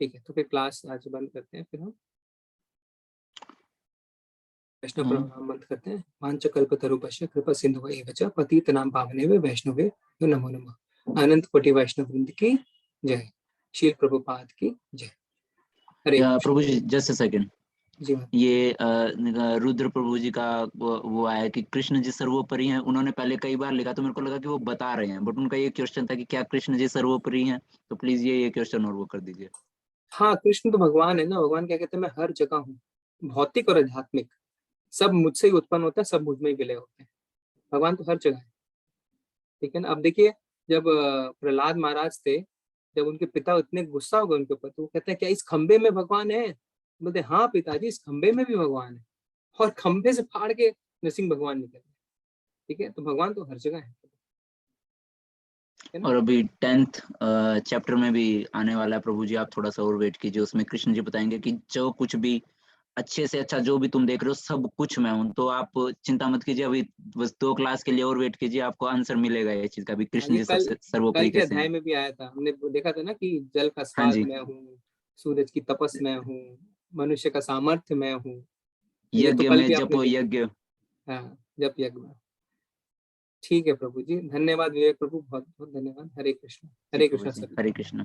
ठीक है, तो फिर क्लास आज बंद करते हैं, फिर हम वैष्णव प्रणाम मंत्र करते हैं। वाञ्छकल्पतरुभ्यश्च कृपा सिन्धुभ्येव च पतितनां पावनेभ्यो वैष्णवेभ्यो नमो नमः। अनंत कोटि वैष्णव वृंद की जय, शील प्रभुपाद की जय। हरे कृष्ण। प्रभु जी जस्ट अ सेकंड, जी हाँ। ये रुद्र प्रभु जी का वो आया कि कृष्ण जी सर्वोपरि हैं, उन्होंने पहले कई बार लिखा तो मेरे को लगा कि वो बता रहे हैं, बट उनका ये क्वेश्चन था कि क्या कृष्ण जी सर्वोपरि हैं, तो प्लीज ये क्वेश्चन और वो कर दीजिए। हाँ, कृष्ण तो भगवान है ना, भगवान क्या कहते हैं, मैं हर जगह हूँ, भौतिक और आध्यात्मिक सब मुझसे ही उत्पन्न होता है, सब मुझ में ही विलय होते हैं। भगवान तो हर जगह है, ठीक है ना। अब देखिए, जब प्रहलाद महाराज थे, जब उनके पिता इतने गुस्सा हो गए उनके ऊपर, तो वो कहते हैं क्या इस खंबे में भगवान है? बोलते हाँ पिताजी, इस खंबे में भी भगवान है, और खंबे से फाड़ के नरसिंह भगवान निकल गए, ठीक है। तो भगवान तो हर जगह है ना? और अभी 10th चैप्टर में भी आने वाला है प्रभु जी, आप थोड़ा सा और वेट कीजिए, उसमें कृष्ण जी बताएंगे कि जो कुछ भी अच्छे से अच्छा जो भी तुम देख रहे हो सब कुछ मैं हूँ, तो आप चिंता मत कीजिए, अभी बस 2 क्लास के लिए और वेट कीजिए, आपको आंसर मिलेगा ये चीज का भी, कृष्ण ये जी कल सबसे सर्वोपरि के कैसे अध्याय हैं। में भी आया था, हमने देखा था ना कि जल का हाँ स्वाद जी, मैं हूँ, सूरज की तपस मैं हूँ, मनुष्य का सामर्थ्य मैं हूँ। तो ये तो यज्ञ कल में भी आपने जपो देखा। यज्ञ। हाँ, जप यज्ञ में। ठीक है प्रभु जी, धन्यवाद विवेक प्रभु, बहुत बहुत धन्यवाद। हरे कृष्ण। हरे प्रभु कृष्ण जी, सर। हरे कृष्ण।